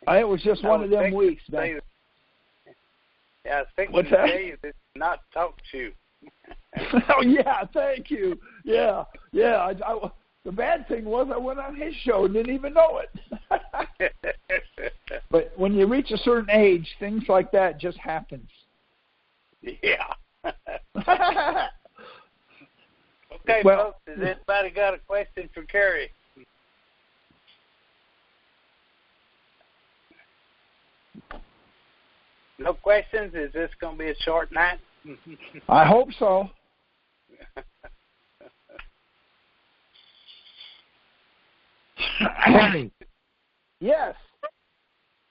It was just one of them weeks, man. Yeah, I was thinking to tell you this is not talk shoe. Oh, yeah, thank you. Yeah. The bad thing was I went on his show and didn't even know it. But when you reach a certain age, things like that just happens. Yeah. Okay, folks, has anybody got a question for Kerry? No questions? Is this going to be a short night? I hope so. Kerry. Yes.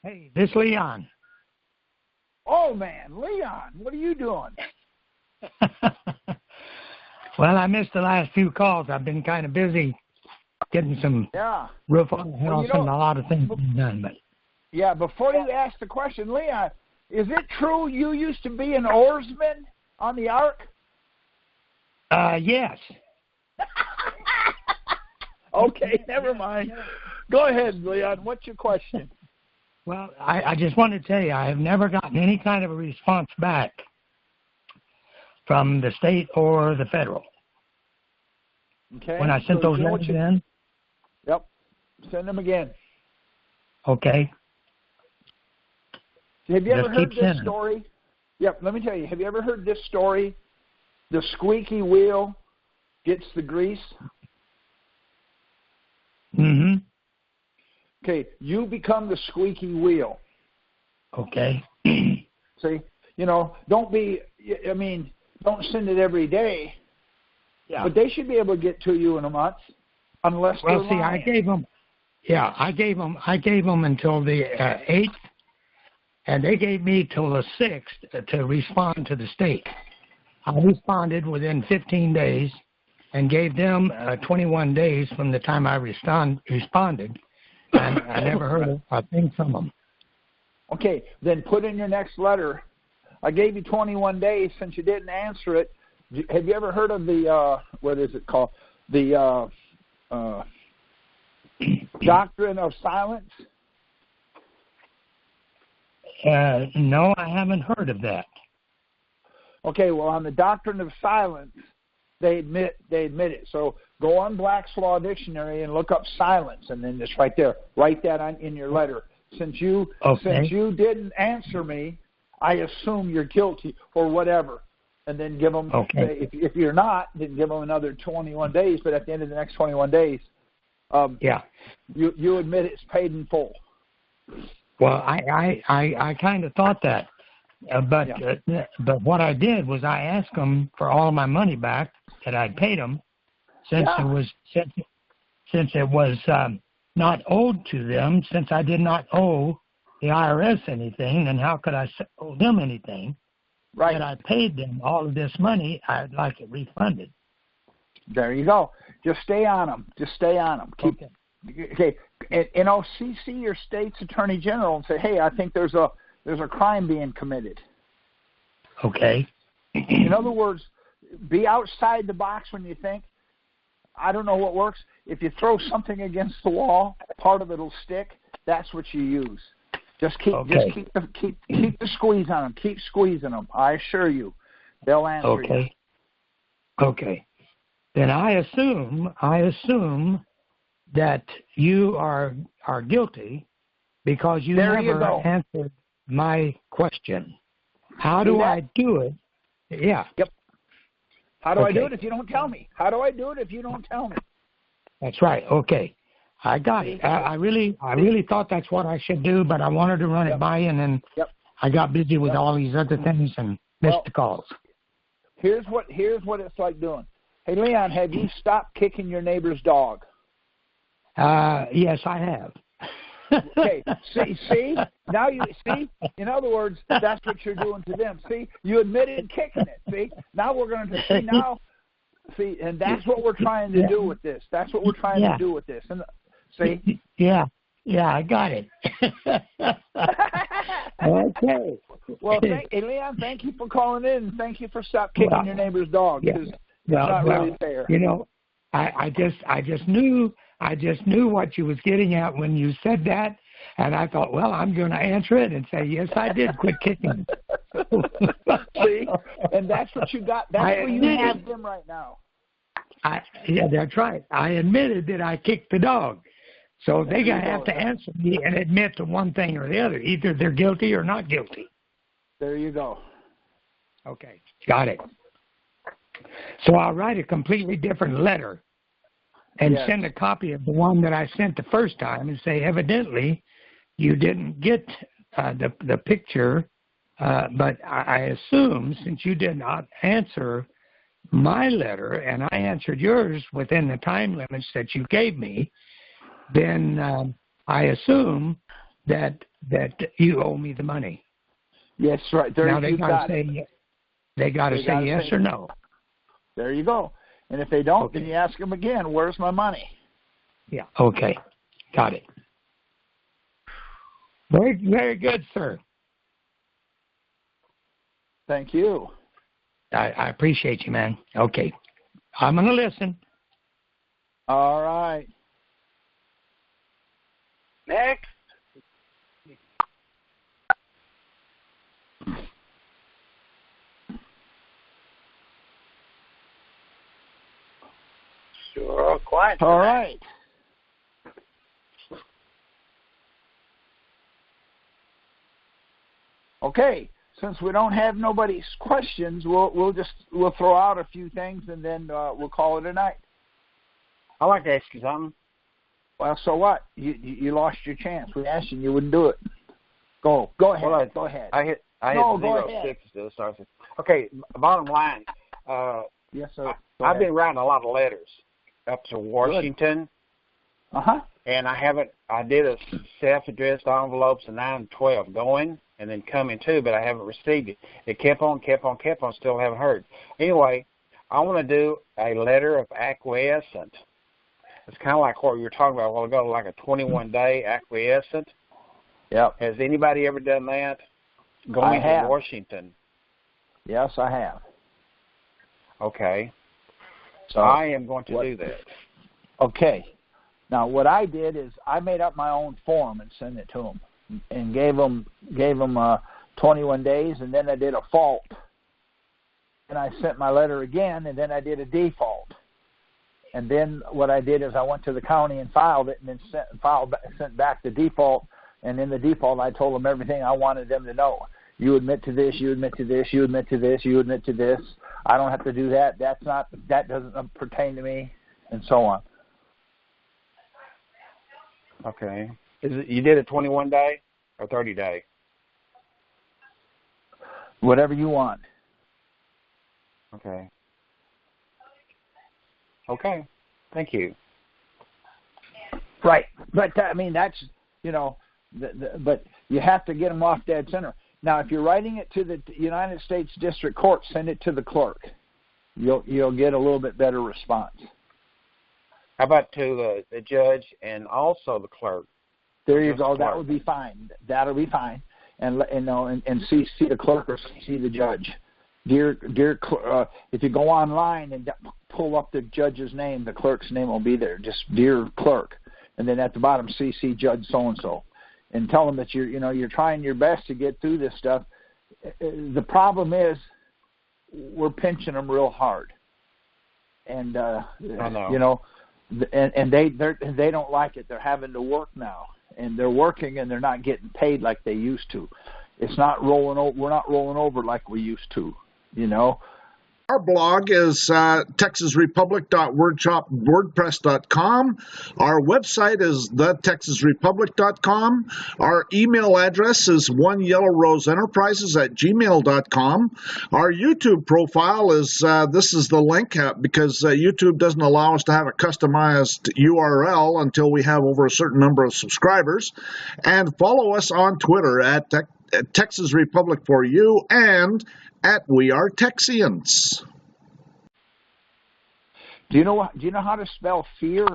Hey, this is Leon. Oh, man, Leon, what are you doing? Well, I missed the last few calls. I've been kind of busy getting some roof on the house and a lot of things being done. But yeah, before you ask the question, Leon, is it true you used to be an oarsman on the Ark? Yes. Okay, never mind. Go ahead, Leon. What's your question? Well, I just want to tell you, I have never gotten any kind of a response back from the state or the federal. Okay. When I sent those letters in? Yep. Send them again. Okay. Have you ever heard this story? Yep, let me tell you. Have you ever heard this story? The squeaky wheel gets the grease. Mm-hmm. Okay, you become the squeaky wheel. Okay. See, don't send it every day. Yeah. But they should be able to get to you in a month, unless they're lying. I gave them until the 8th, and they gave me till the 6th to respond to the state. I responded within 15 days and gave them 21 days from the time I responded, and I never heard a thing from them. Okay, then put in your next letter. I gave you 21 days since you didn't answer it. Have you ever heard of the, what is it called? The doctrine of silence? No, I haven't heard of that. Okay, well, on the doctrine of silence, they admit it. So go on Black's Law Dictionary and look up silence, and then just right there, write that in your letter. Since you didn't answer me, I assume you're guilty or whatever. And then give them, if you're not, then give them another 21 days. But at the end of the next 21 days, you admit it's paid in full. Well, I kind of thought that, but what I did was I asked them for all of my money back that I'd paid them, since it was not owed to them, since I did not owe the IRS anything, and how could I owe them anything? Right. That I paid them all of this money, I'd like it refunded. There you go. Just stay on them. Okay. And CC your state's attorney general and say, hey, I think there's a crime being committed. Okay. In other words, be outside the box when you think. I don't know what works. If you throw something against the wall, part of it'll stick. That's what you use. Just keep the squeeze on them. Keep squeezing them. I assure you, they'll answer you. Okay. Then I assume that you are guilty because you never answered my question. How do I do it? Yeah. Yep. How do I do it if you don't tell me? How do I do it if you don't tell me? That's right. Okay. I got it. I really thought that's what I should do, but I wanted to run it by you, and then I got busy with all these other things and missed the calls. Here's what it's like doing. Hey, Leon, have you stopped kicking your neighbor's dog? Yes, I have. Okay. See? Now you see? In other words, that's what you're doing to them. See? You admitted kicking it. See? Now we're going to see now. See, and that's what we're trying to do with this. That's what we're trying to do with this. And see? Yeah, I got it. Okay. Well, Leon, thank you for calling in, and thank you for stop kicking your neighbor's dog. Because it's not really fair. I just knew what you was getting at when you said that, And I thought, well, I'm going to answer it and say, yes, I did quit kicking. See? And that's what you got. That's where you have them right now. Yeah, that's right. I admitted that I kicked the dog. So they have to answer me and admit to one thing or the other. Either they're guilty or not guilty. There you go. Okay, got it. So I'll write a completely different letter and send a copy of the one that I sent the first time and say, evidently, you didn't get the picture, but I assume since you did not answer my letter and I answered yours within the time limits that you gave me, then I assume that you owe me the money. Yes, right. There now they got to say say yes or no. There you go. And if they don't, then you ask them again, where's my money? Yeah, okay. Got it. Very, very good, sir. Thank you. I appreciate you, man. Okay. I'm going to listen. All right. Next. Sure, quiet. All right. Okay. Since we don't have nobody's questions, we'll throw out a few things and then we'll call it a night. I'd like to ask you something. Well, so what? You lost your chance. We asked you, and you wouldn't do it. Go ahead. Well, go ahead. I hit go 06 to start. Okay, bottom line. Yes, sir. I've been writing a lot of letters up to Washington. And I did a self-addressed envelopes of 9 and 12 going and then coming too, but I haven't received it. It kept on, still haven't heard. Anyway, I want to do a letter of acquiescence. It's kind of like what you were talking about a while ago, like a 21-day acquiescence. Yep. Has anybody ever done that? Going to Washington. Yes, I have. Okay. So I am going to do that. Okay. Now, what I did is I made up my own form and sent it to them, and gave them 21 days, and then I did a fault, and I sent my letter again, and then I did a default, and then what I did is I went to the county and filed it, and then sent back the default, and in the default I told them everything I wanted them to know. You admit to this, you admit to this, you admit to this, you admit to this. I don't have to do that. That doesn't pertain to me, and so on. Okay. You did a 21-day or 30-day? Whatever you want. Okay. Okay. Thank you. Right. But, I mean, that's, but you have to get them off dead center. Now, if you're writing it to the United States District Court, send it to the clerk. You'll get a little bit better response. How about to the judge and also the clerk? There you go. That would be fine. That'll be fine. And see the clerk or see the judge. Dear, if you go online and pull up the judge's name, the clerk's name will be there. Just dear clerk, and then at the bottom, CC Judge so and so, and tell them that you're trying your best to get through this stuff. The problem is we're pinching them real hard, and I know. And they don't like it. They're having to work now, and they're working and they're not getting paid like they used to. It's not rolling over. We're not rolling over like we used to. Our blog is texasrepublic.wordpress.com. Our website is thetexasrepublic.com. Our email address is oneyellowroseenterprises@gmail.com. Our YouTube profile is, this is the link, because YouTube doesn't allow us to have a customized URL until we have over a certain number of subscribers. And follow us on Twitter at Texas Republic for You and at We Are Texians. Do you know how to spell fear?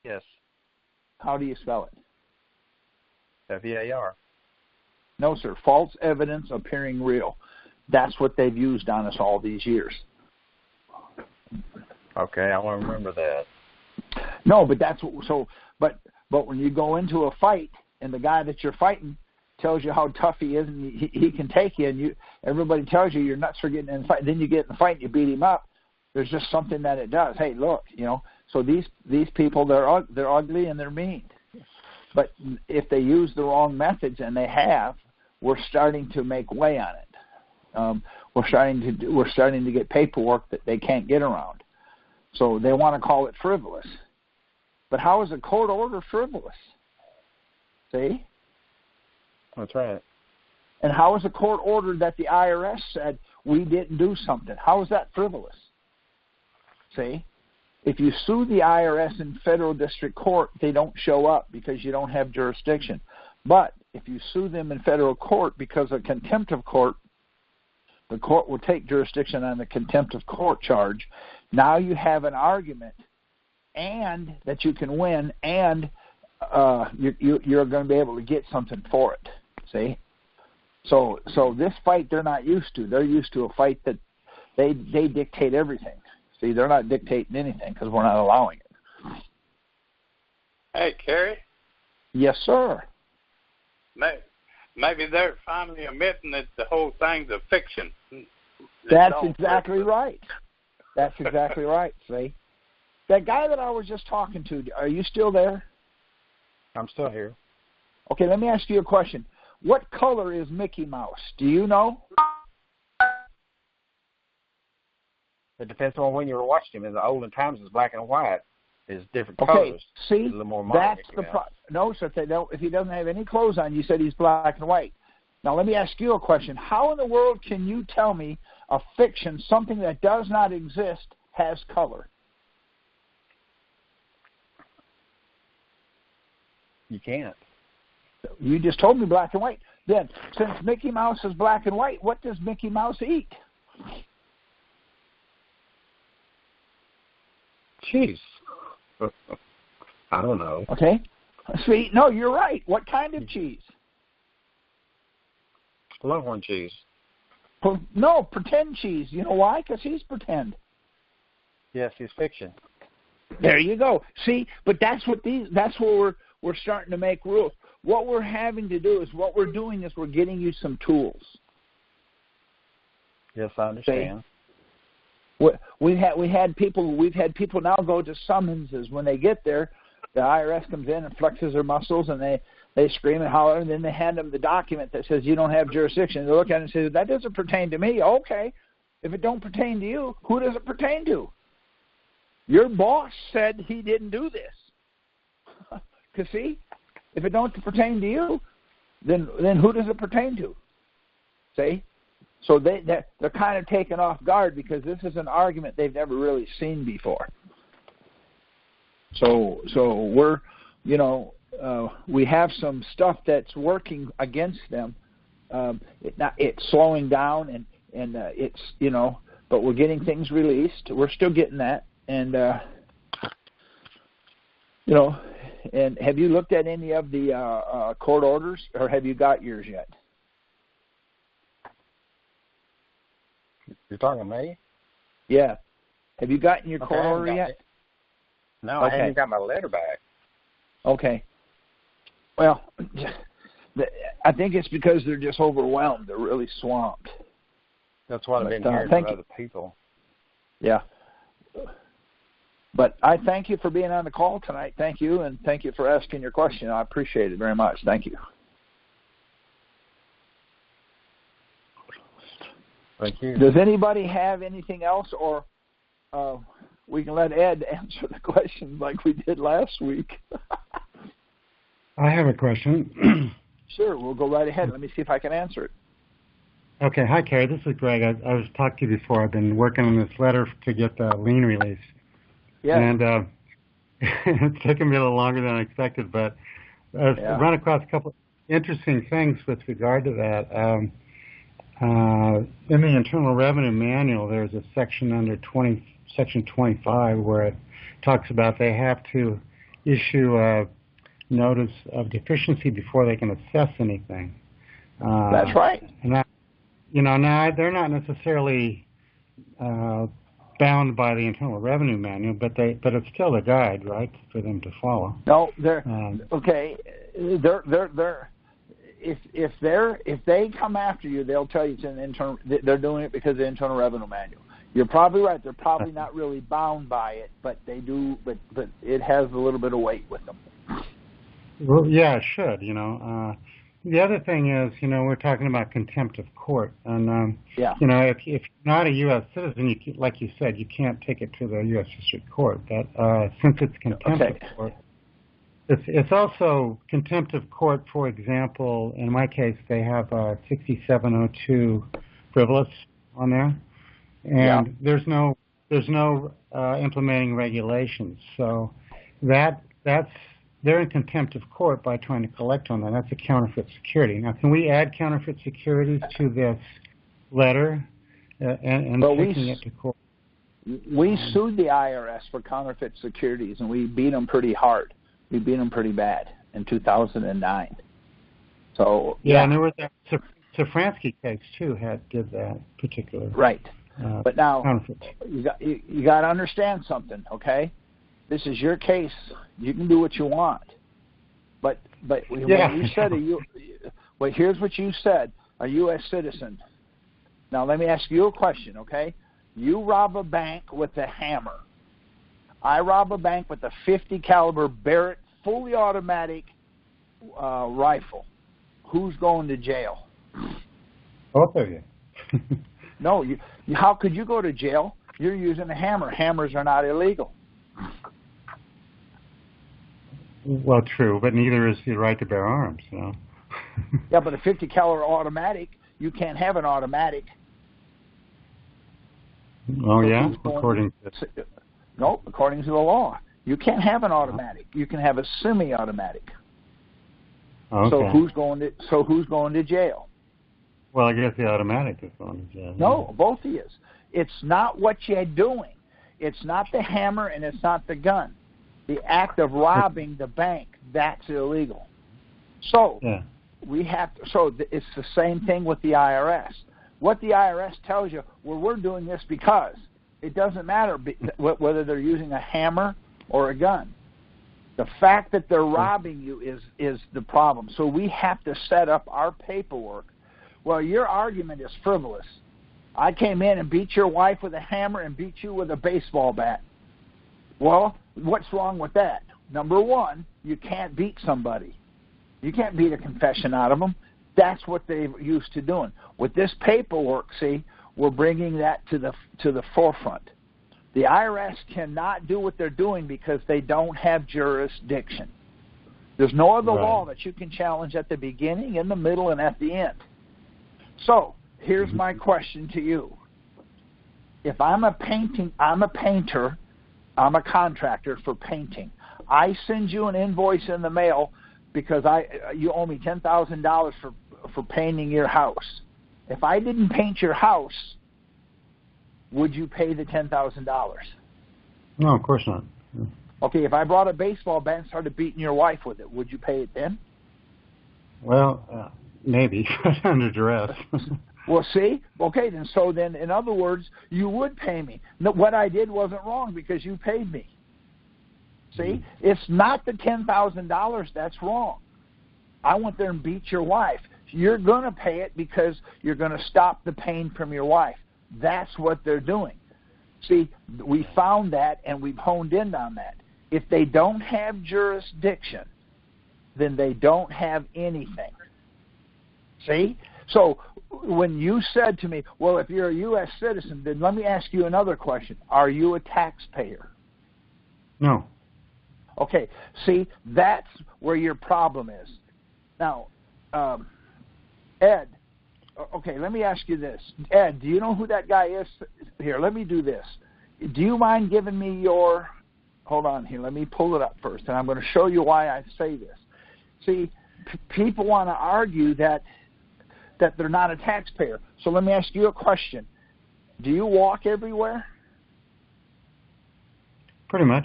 Yes. How do you spell it? FEAR. No, sir. False evidence appearing real. That's what they've used on us all these years. Okay, I want to remember that. No, but that's what. So, but But when you go into a fight and the guy that you're fighting tells you how tough he is and he can take you, and everybody tells you you're nuts for getting in the fight, then you get in the fight and you beat him up, there's just something that it does. Hey, look, so these people, they're ugly and they're mean. But if they use the wrong methods, and they have, we're starting to make way on it. We're starting to get paperwork that they can't get around. So they want to call it frivolous. But how is a court order frivolous? See? That's right. And how is a court order that the IRS said we didn't do something? How is that frivolous? See? If you sue the IRS in federal district court, they don't show up because you don't have jurisdiction. But if you sue them in federal court because of contempt of court, the court will take jurisdiction on the contempt of court charge. Now you have an argument, and that you can win, and you're going to be able to get something for it. See? So this fight they're not used to. They're used to a fight that they dictate everything. See, they're not dictating anything because we're not allowing it. Hey, Kerry? Yes, sir. Maybe they're finally admitting that the whole thing's a fiction. That's exactly right. That's exactly right, see? That guy that I was just talking to, are you still there? I'm still here. Okay, let me ask you a question. What color is Mickey Mouse? Do you know? It depends on when you were watching him. In the olden times, it's black and white. It's different colors. See, it's a little more modern. That's the no, sir. If he doesn't have any clothes on, you said he's black and white. Now, let me ask you a question. How in the world can you tell me a fiction, something that does not exist, has color? You can't. You just told me black and white. Then, since Mickey Mouse is black and white, what does Mickey Mouse eat? Cheese. I don't know. Okay. See, no, you're right. What kind of cheese? Longhorn cheese. No, pretend cheese. You know why? Because he's pretend. Yes, he's fiction. There you go. See, but that's where we're starting to make rules. What we're having to do is we're getting you some tools. Yes, I understand. See? We've had people now go to summonses when they get there. The IRS comes in and flexes their muscles, and they scream and holler, and then they hand them the document that says you don't have jurisdiction. They look at it and say, that doesn't pertain to me. Okay, if it don't pertain to you, who does it pertain to? Your boss said he didn't do this. Because see, if it don't pertain to you, then who does it pertain to? See? So they're kind of taken off guard because this is an argument they've never really seen before. So we're, we have some stuff that's working against them. It's slowing down and it's, but we're getting things released. We're still getting that. And, and have you looked at any of the court orders, or have you got yours yet? You're talking to me? Yeah. Have you gotten your court order yet? No, I haven't got my letter back. Okay. Well, I think it's because they're just overwhelmed. They're really swamped. That's what I've been hearing from other people. Yeah. But I thank you for being on the call tonight. Thank you, and thank you for asking your question. I appreciate it very much. Thank you. Thank you. Does anybody have anything else, or we can let Ed answer the question like we did last week? I have a question. Sure, we'll go right ahead. Let me see if I can answer it. Okay. Hi, Carrie. This is Greg. I was talking to you before. I've been working on this letter to get the lien release. Yeah. And it's taken me a little longer than I expected, but I've run across a couple of interesting things with regard to that. In the Internal Revenue Manual, there's a section under Section 25 where it talks about they have to issue a notice of deficiency before they can assess anything. That's right. And that, now they're not necessarily bound by the Internal Revenue Manual, but it's still a guide, right, for them to follow. No, okay. If they come after you, they'll tell you it's an internal. They're doing it because of the Internal Revenue Manual. You're probably right. They're probably not really bound by it, but they do. But it has a little bit of weight with them. Well, yeah, it should. The other thing is, we're talking about contempt of court, and if you're not a U.S. citizen, like you said, you can't take it to the U.S. District Court. But since it's contempt of court, it's also contempt of court. For example, in my case, they have 6702 frivolous on there, and there's no implementing regulations, so that's. They're in contempt of court by trying to collect on that. That's a counterfeit security. Now, can we add counterfeit securities to this letter and taking it to court? We sued the IRS for counterfeit securities, and we beat them pretty hard. We beat them pretty bad in 2009. So and there was that Safransky case too. Did that particular right. But now you got to understand something, okay? This is your case. You can do what you want, but when you said here's what you said: a U.S. citizen. Now let me ask you a question, okay? You rob a bank with a hammer. I rob a bank with a .50 caliber Barrett fully automatic rifle. Who's going to jail? Both of you. No, how could you go to jail? You're using a hammer. Hammers are not illegal. Well, true, but neither is the right to bear arms. Yeah, but a .50 caliber automatic, you can't have an automatic. Oh, yeah? According to the law. You can't have an automatic. You can have a semi-automatic. Okay. So who's going to jail? Well, I guess the automatic is going to jail. No, both of you. It's not what you're doing. It's not the hammer and it's not the gun. The act of robbing the bank, that's illegal. So it's the same thing with the IRS. What the IRS tells you, well, we're doing this because it doesn't matter whether they're using a hammer or a gun. The fact that they're robbing you is the problem. So we have to set up our paperwork. Well, your argument is frivolous. I came in and beat your wife with a hammer and beat you with a baseball bat. Well, what's wrong with that? Number one, you can't beat somebody. You can't beat a confession out of them. That's what they're used to doing. With this paperwork, see, we're bringing that to the forefront. The IRS cannot do what they're doing because they don't have jurisdiction. There's no other law that you can challenge at the beginning, in the middle, and at the end. So here's my question to you. If I'm a painter, I'm a contractor for painting. I send you an invoice in the mail because you owe me $10,000 for painting your house. If I didn't paint your house, would you pay the $10,000? No, of course not. Okay, if I brought a baseball bat and started beating your wife with it, would you pay it then? Well, maybe, under duress. Well, see? Okay, then, in other words, you would pay me. No, what I did wasn't wrong because you paid me. See? It's not the $10,000 that's wrong. I went there and beat your wife. You're going to pay it because you're going to stop the pain from your wife. That's what they're doing. See, we found that and we've honed in on that. If they don't have jurisdiction, then they don't have anything. See? So when you said to me, well, if you're a U.S. citizen, then let me ask you another question. Are you a taxpayer? No. Okay. See, that's where your problem is. Now, Ed, okay, let me ask you this. Ed, do you know who that guy is? Here, let me do this. Do you mind giving me your... Hold on here. Let me pull it up first, and I'm going to show you why I say this. See, people want to argue that they're not a taxpayer. So let me ask you a question. Do you walk everywhere? Pretty much.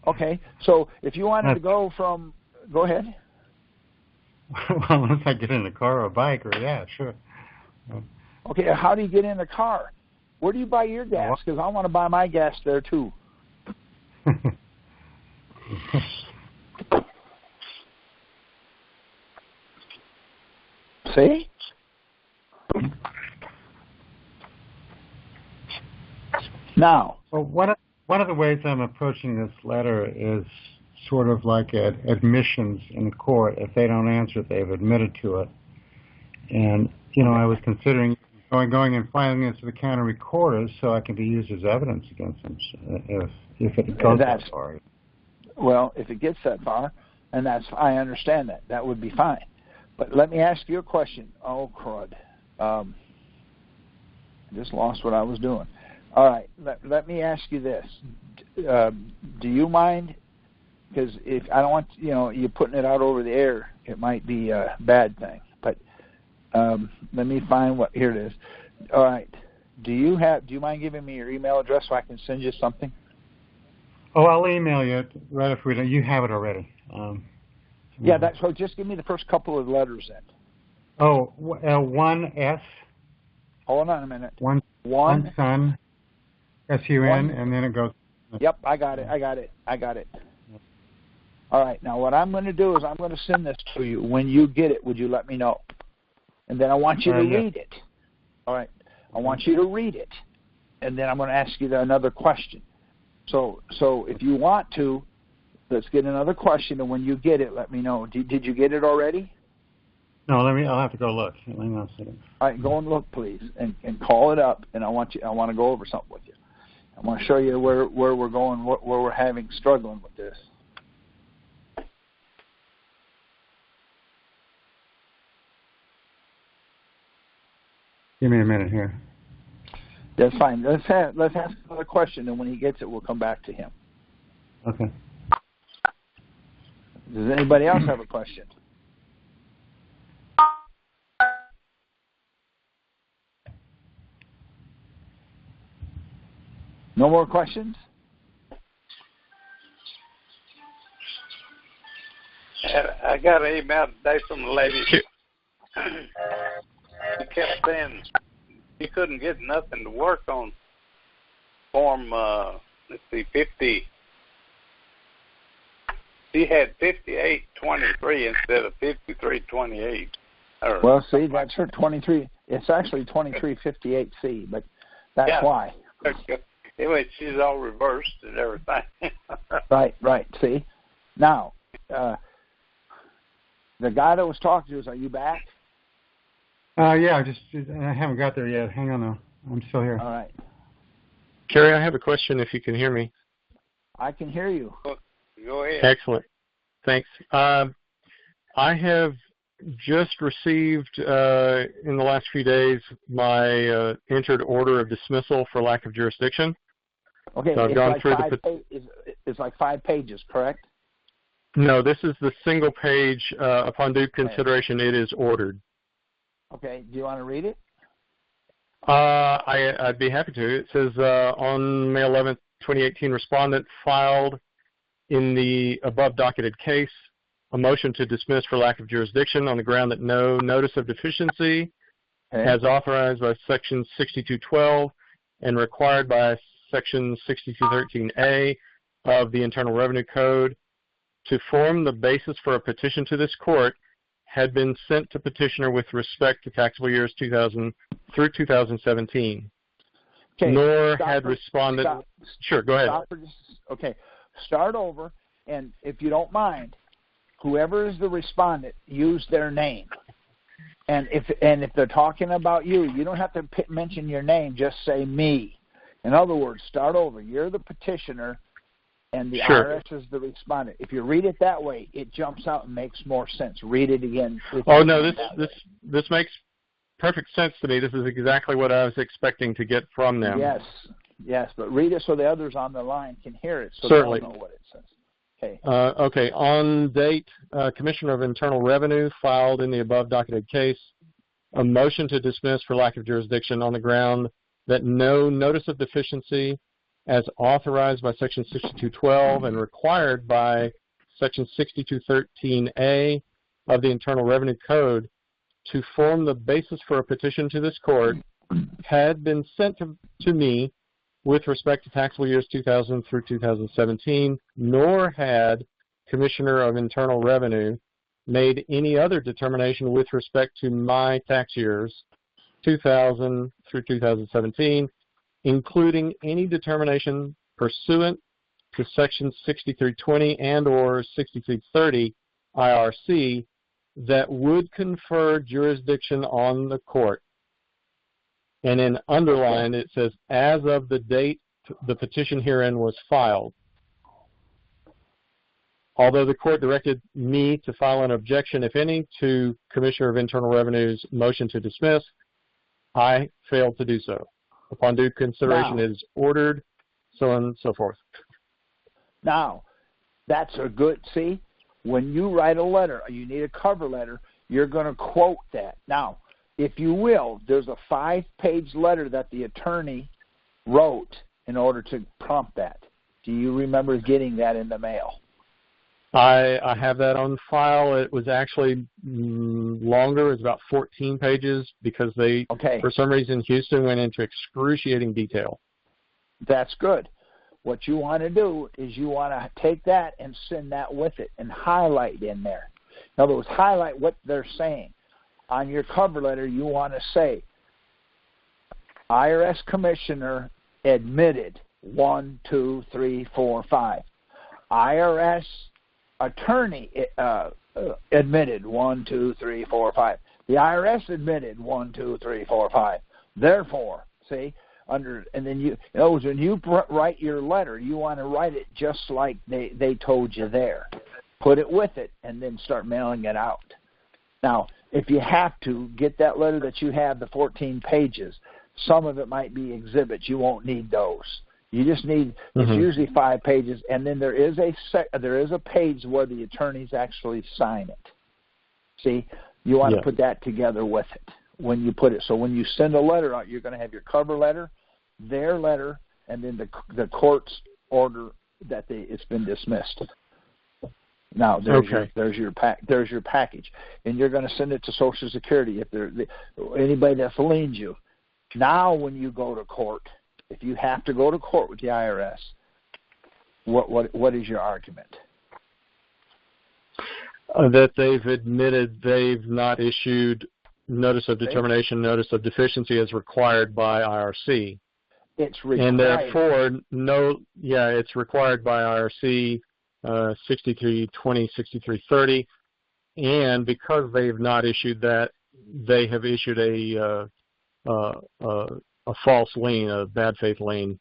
Okay. So if you wanted to go from... Go ahead. Well, unless I get in a car or a bike, or yeah, sure. Okay, how do you get in the car? Where do you buy your gas? Because I want to buy my gas there too. See? Now. Well, one of the ways I'm approaching this letter is sort of like admissions in court. If they don't answer it, they've admitted to it. And, I was considering going and filing this to the county recorders so I can be used as evidence against them if it goes that far. Well, if it gets that far, and I understand that. That would be fine. But let me ask you a question. Oh, crud. I just lost what I was doing. All right. Let me ask you this. Do you mind? Because if I don't want, you putting it out over the air, it might be a bad thing. But let me find here it is. All right. Do you mind giving me your email address so I can send you something? Oh, I'll email you right if we don't. You have it already. Yeah, so just give me the first couple of letters then. Oh, 1S. Hold on a minute. One Sun, SUN, and then it goes. Yep, I got it. All right, now what I'm going to do is I'm going to send this to you. When you get it, would you let me know? And then I want you to read it. All right, I want you to read it. And then I'm going to ask you another question. So if you want to, let's get another question, and when you get it, let me know. Did you get it already? No, I'll have to go look. Hang on a second. All right, go and look, please, and call it up, and I want to go over something with you. I want to show you where we're going, where we're struggling with this. Give me a minute here. That's fine. Let's ask another question, and when he gets it, we'll come back to him. Okay. Does anybody else have a question? No more questions? I got an email today from a lady. She kept saying she couldn't get nothing to work on form, 50. She had 5823 instead of 5328. Well, see, that's her 23. It's actually 2358C, but that's why. Anyway, she's all reversed and everything. Right. See? Now, the guy that was talking to us, are you back? Yeah, I haven't got there yet. Hang on, though. I'm still here. All right. Kerry, I have a question if you can hear me. I can hear you. Go ahead. Excellent. Thanks. I have just received, in the last few days, my entered order of dismissal for lack of jurisdiction. Okay, so I've gone through it's like 5 pages, correct? No, this is the single page. Upon due consideration, it is ordered. Okay, do you want to read it? I'd be happy to. It says, on May 11th, 2018, respondent filed in the above docketed case a motion to dismiss for lack of jurisdiction on the ground that no notice of deficiency as authorized by Section 6212 and required by Section 6213A of the Internal Revenue Code to form the basis for a petition to this court had been sent to petitioner with respect to taxable years 2000 through 2017. Okay. Nor had responded. Sure, go ahead. Okay, start over, and if you don't mind, whoever is the respondent, use their name. And if they're talking about you, you don't have to mention your name. Just say me. In other words, start over. You're the petitioner, and the IRS is the respondent. If you read it that way, it jumps out and makes more sense. Read it again. Oh no, this makes perfect sense to me. This is exactly what I was expecting to get from them. Yes, but read it so the others on the line can hear it, so certainly they'll know what it says. Okay. Okay. On date, Commissioner of Internal Revenue filed in the above docketed case a motion to dismiss for lack of jurisdiction on the ground that no notice of deficiency as authorized by Section 6212 and required by Section 6213A of the Internal Revenue Code to form the basis for a petition to this court had been sent to me with respect to taxable years 2000 through 2017, nor had Commissioner of Internal Revenue made any other determination with respect to my tax years 2000 through 2017, including any determination pursuant to Section 6320 and or 6330 IRC that would confer jurisdiction on the court. And in underline, it says, as of the date the petition herein was filed. Although the court directed me to file an objection, if any, to Commissioner of Internal Revenue's motion to dismiss, I failed to do so. Upon due consideration, it is ordered, so on and so forth. Now, that's a good, see, when you write a letter, you need a cover letter, you're going to quote that. Now, if you will, there's a 5-page letter that the attorney wrote in order to prompt that. Do you remember getting that in the mail? I have that on file. It was actually longer. It was about 14 pages because they, for some reason, Houston went into excruciating detail. That's good. What you want to do is you want to take that and send that with it and highlight in there. In other words, highlight what they're saying. On your cover letter, you want to say, IRS Commissioner admitted 1, 2, 3, 4, 5. IRS Attorney admitted 1, 2, 3, 4, 5. The IRS admitted 1, 2, 3, 4, 5. Therefore, see, and then you, in other words, when you write your letter, you want to write it just like they told you there. Put it with it, and then start mailing it out. Now, if you have to, get that letter that you have, the 14 pages. Some of it might be exhibits. You won't need those. You just need, it's usually 5 pages, and then there is a page where the attorneys actually sign it. See, you want to put that together with it when you put it. So when you send a letter out, you're going to have your cover letter, their letter, and then the court's order that it's been dismissed. Now there's your package, and you're going to send it to Social Security if anybody that's liens you. Now when you go to court, if you have to go to court with the IRS, what is your argument? That they've admitted they've not issued notice of determination, notice of deficiency as required by IRC. It's required. And therefore, it's required by IRC 6320, 6330, and because they've not issued that, they have issued a false lien, a bad faith lien.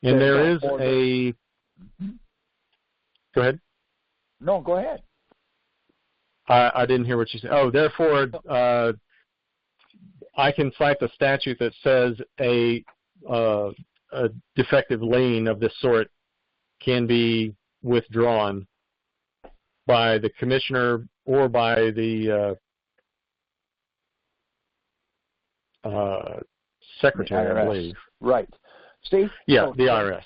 And there is a... Go ahead. No, go ahead. I didn't hear what you said. Oh, therefore, I can cite the statute that says a defective lien of this sort can be withdrawn by the commissioner or by the secretary, I believe. Right. See? Yeah, the IRS.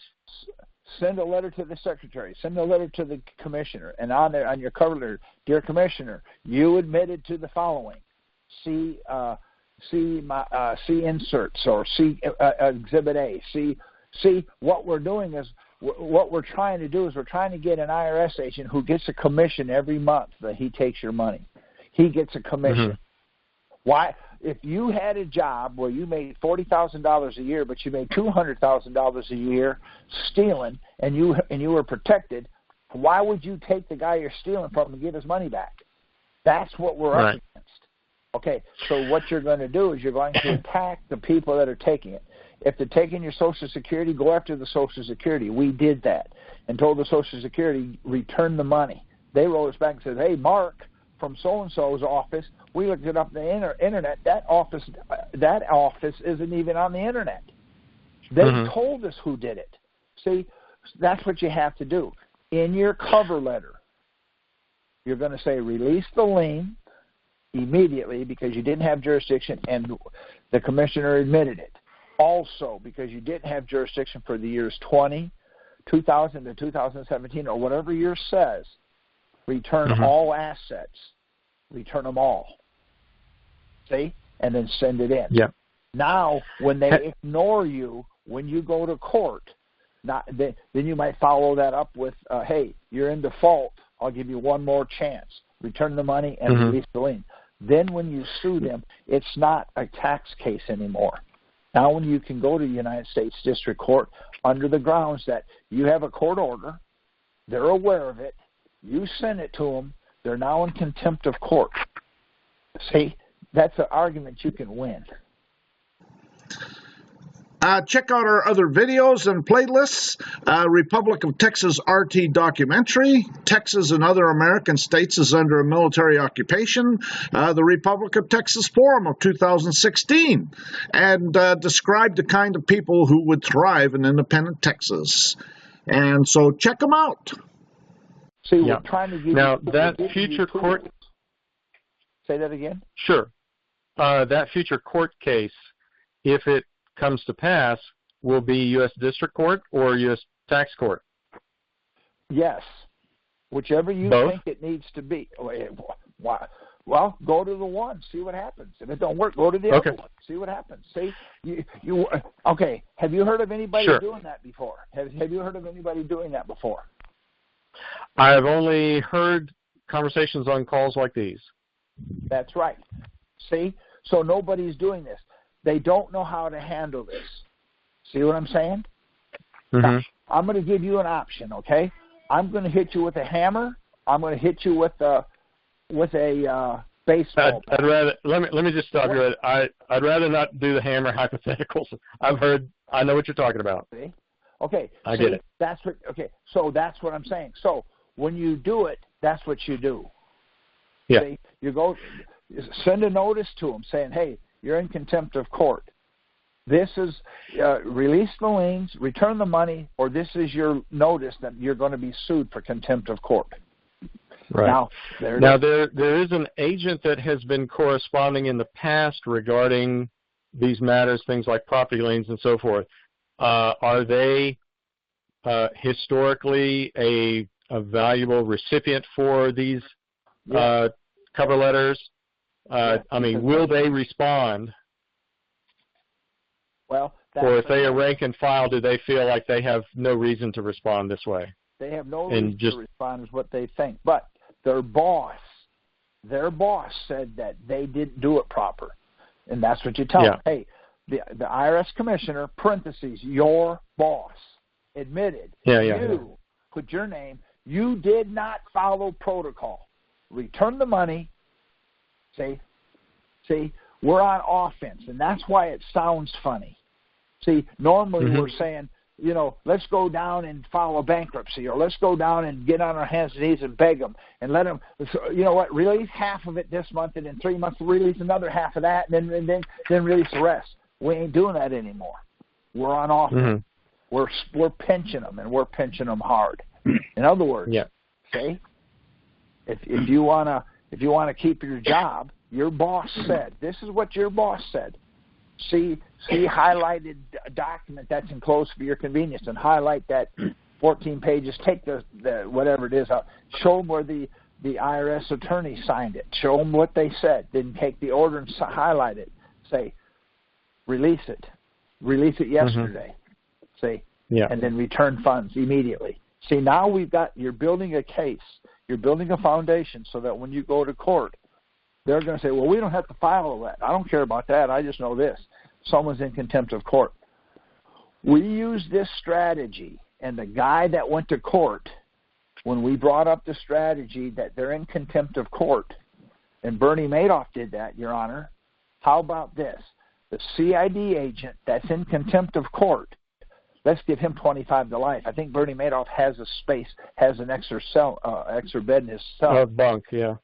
Send a letter to the secretary. Send a letter to the commissioner. And on your cover letter, dear commissioner, you admitted to the following. See inserts or see Exhibit A. See what we're doing is what we're trying to do is we're trying to get an IRS agent who gets a commission every month that he takes your money. He gets a commission. Why? If you had a job where you made $40,000 a year, but you made $200,000 a year stealing, and you were protected, why would you take the guy you're stealing from and give his money back? That's what we're up against. Okay, so what you're going to do is you're going to attack the people that are taking it. If they're taking your Social Security, go after the Social Security. We did that and told the Social Security, return the money. They wrote us back and said, hey, Mark from so-and-so's office, we looked it up on the internet. That office isn't even on the internet. They told us who did it. See, that's what you have to do. In your cover letter, you're going to say release the lien immediately because you didn't have jurisdiction and the commissioner admitted it. Also, because you didn't have jurisdiction for the years 2000 to 2017 or whatever year says, return all assets. Return them all. See? And then send it in. Yeah. Now, when they ignore you, when you go to court, then you might follow that up with, hey, you're in default. I'll give you one more chance. Return the money and release the lien. Then when you sue them, it's not a tax case anymore. Now when you can go to the United States District Court under the grounds that you have a court order, they're aware of it, you send it to them, they're now in contempt of court. See, that's an argument you can win. Check out our other videos and playlists. Republic of Texas RT documentary. Texas and other American states is under a military occupation. The Republic of Texas Forum of 2016. And describe the kind of people who would thrive in independent Texas. And so check them out. See, we're trying to give now, you... that future court... Say that again? Sure. That future court case, if it comes to pass, will be U.S. District Court or U.S. Tax Court? Yes. Whichever you Both? think it needs to be. Well, go to the one, see what happens. If it don't work, go to the other one, see what happens. See, okay. Have you heard of anybody doing that before? Have you heard of anybody doing that before? I've only heard conversations on calls like these. That's right. See, so nobody's doing this. They don't know how to handle this. See what I'm saying? Now, I'm going to give you an option, okay? I'm going to hit you with a hammer. I'm going to hit you with a baseball bat. I'd rather let me just stop you. I'd rather not do the hammer hypotheticals. I know what you're talking about. See? Okay. I get it. So that's what I'm saying. So when you do it, that's what you do. Yeah. See? You go send a notice to them saying, hey, you're in contempt of court. This is release the liens, return the money, or this is your notice that you're going to be sued for contempt of court. Right. Now there is an agent that has been corresponding in the past regarding these matters, things like property liens and so forth. Are they historically a valuable recipient for these cover letters? Will they respond? Well, or if they are rank and file, do they feel like they have no reason to respond this way? They have no reason to respond is what they think. But their boss said that they didn't do it proper. And that's what you tell them. Hey, the IRS commissioner, parentheses, your boss, admitted you put your name, you did not follow protocol. Return the money. See, we're on offense, and that's why it sounds funny. See, normally we're saying, let's go down and file a bankruptcy, or let's go down and get on our hands and knees and beg them and let them, release half of it this month, and in 3 months release another half of that, and then release the rest. We ain't doing that anymore. We're on offense. We're pinching them, and we're pinching them hard. In other words, see, if you wanna keep your job, your boss said. This is what your boss said. See highlighted document that's enclosed for your convenience, and highlight that 14 pages. Take the whatever it is out. Show them where the IRS attorney signed it. Show them what they said. Then take the order and highlight it. Say, release it. Release it yesterday. See, and then return funds immediately. See, now you're building a case. You're building a foundation so that when you go to court, they're going to say, well, we don't have to file that. I don't care about that. I just know this. Someone's in contempt of court. We use this strategy, and the guy that went to court, when we brought up the strategy that they're in contempt of court, and Bernie Madoff did that, Your Honor, how about this? The CID agent that's in contempt of court, let's give him 25 to life. I think Bernie Madoff has an extra bed in his cell. Bunk, yeah.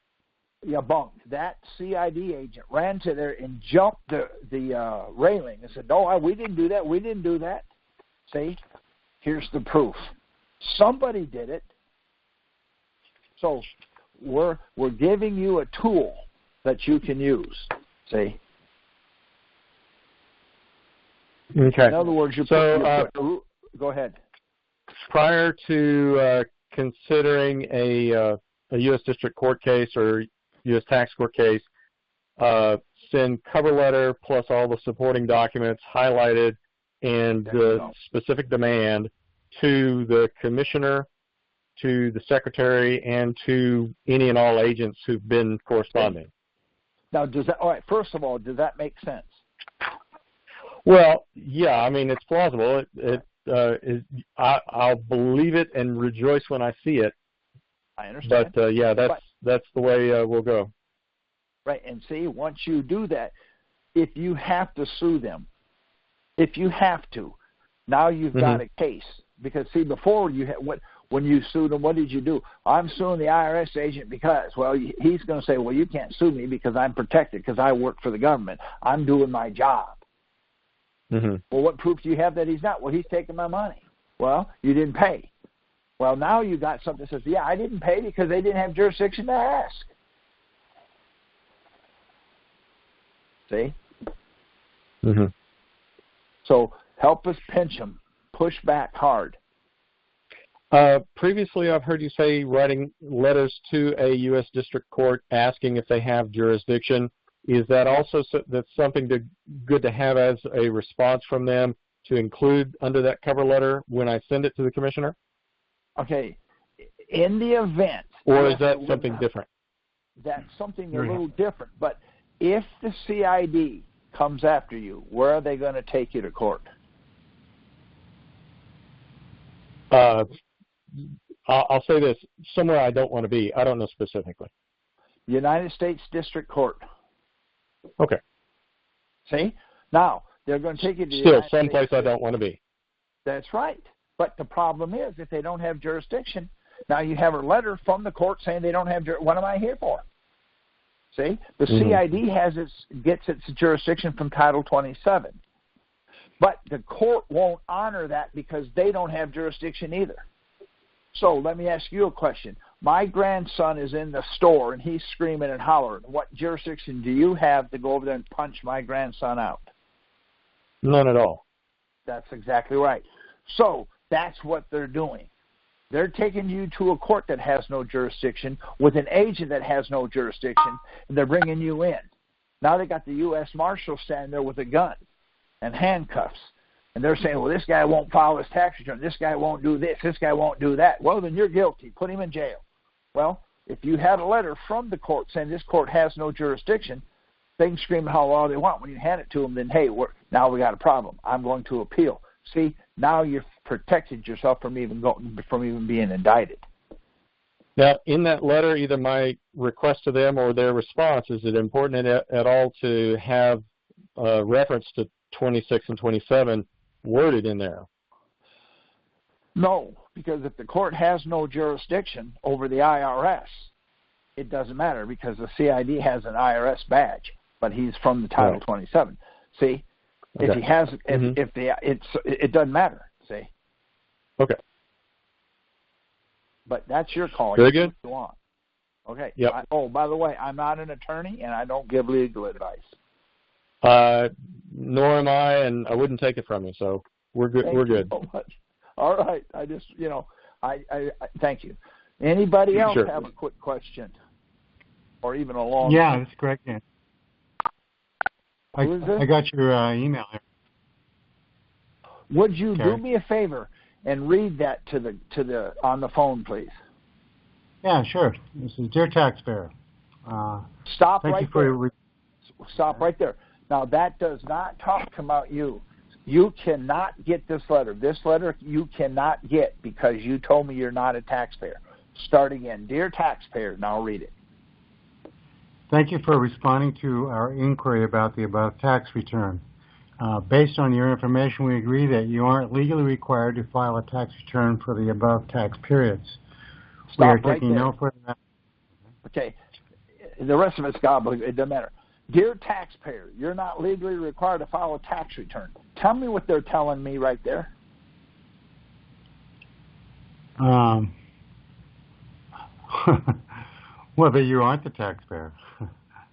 Yeah, bunk. That CID agent ran to there and jumped the railing and said, "No, we didn't do that. We didn't do that." See, here's the proof. Somebody did it. So we're giving you a tool that you can use. See. Okay. In other words, go ahead. Prior to considering a U.S. District Court case or U.S. Tax Court case, send cover letter plus all the supporting documents highlighted and the specific demand to the commissioner, to the secretary, and to any and all agents who've been corresponding. Now, all right, first of all, does that make sense? Well, yeah, I mean, it's plausible. I'll believe it and rejoice when I see it. I understand. But, yeah, that's the way we'll go. Right, and see, once you do that, if you have to sue them, if you have to, now you've got a case. Because, see, before when you sued them, what did you do? I'm suing the IRS agent because, well, he's going to say, well, you can't sue me because I'm protected because I work for the government. I'm doing my job. Well, what proof do you have that he's not? Well, he's taking my money. Well, you didn't pay. Well, now you got something that says, yeah, I didn't pay because they didn't have jurisdiction to ask. See? So help us pinch them. Push back hard. Previously, I've heard you say writing letters to a U.S. District Court asking if they have jurisdiction. Is that also that's something good to have as a response from them to include under that cover letter when I send it to the commissioner? Okay. In the event. Or is that something different? That's something a little different. But if the CID comes after you, where are they going to take you to court? I'll say this, somewhere I don't want to be. I don't know specifically. United States District Court. Okay. See? Now, they're going to take you to Still, someplace I don't want to be. That's right. But the problem is, if they don't have jurisdiction, now you have a letter from the court saying they don't have jurisdiction. What am I here for? See? The CID gets its jurisdiction from Title 27. But the court won't honor that because they don't have jurisdiction either. So let me ask you a question. My grandson is in the store and he's screaming and hollering. What jurisdiction do you have to go over there and punch my grandson out? None at all. That's exactly right. So that's what they're doing. They're taking you to a court that has no jurisdiction with an agent that has no jurisdiction, and they're bringing you in. Now they got the U.S. Marshal standing there with a gun and handcuffs. And they're saying, well, this guy won't file his tax return. This guy won't do this. This guy won't do that. Well, then you're guilty. Put him in jail. Well, if you had a letter from the court saying this court has no jurisdiction, they can scream how all they want. When you hand it to them, then, hey, now we got a problem. I'm going to appeal. See, now you've protected yourself from even being indicted. Now, in that letter, either my request to them or their response, is it important at all to have reference to 26 and 27 worded in there? No, because if the court has no jurisdiction over the IRS, it doesn't matter because the CID has an IRS badge, but he's from the Title 27. See, if he has, it doesn't matter. See. Okay. But that's your call. Very good. You want. Okay. Yep. By the way, I'm not an attorney and I don't give legal advice. Nor am I, and I wouldn't take it from you. So we're good. Thank you so much. All right. I just, I thank you. Anybody else have a quick question, or even a long? Yeah, that's correct. Yeah. I got your email here. Would you do me a favor and read that to the on the phone, please? Yeah, sure. This is Dear Taxpayer. Stop right there. Stop right there. Now, that does not talk about you. You cannot get this letter. This letter you cannot get because you told me you're not a taxpayer. Start again. Dear Taxpayer, now read it. Thank you for responding to our inquiry about the above tax return. Based on your information, we agree that you aren't legally required to file a tax return for the above tax periods. Stop we are right taking there. no further. Okay. The rest of it's gobbledygook. It doesn't matter. Dear taxpayer, you're not legally required to file a tax return. Tell me what they're telling me right there. Well, that you aren't the taxpayer.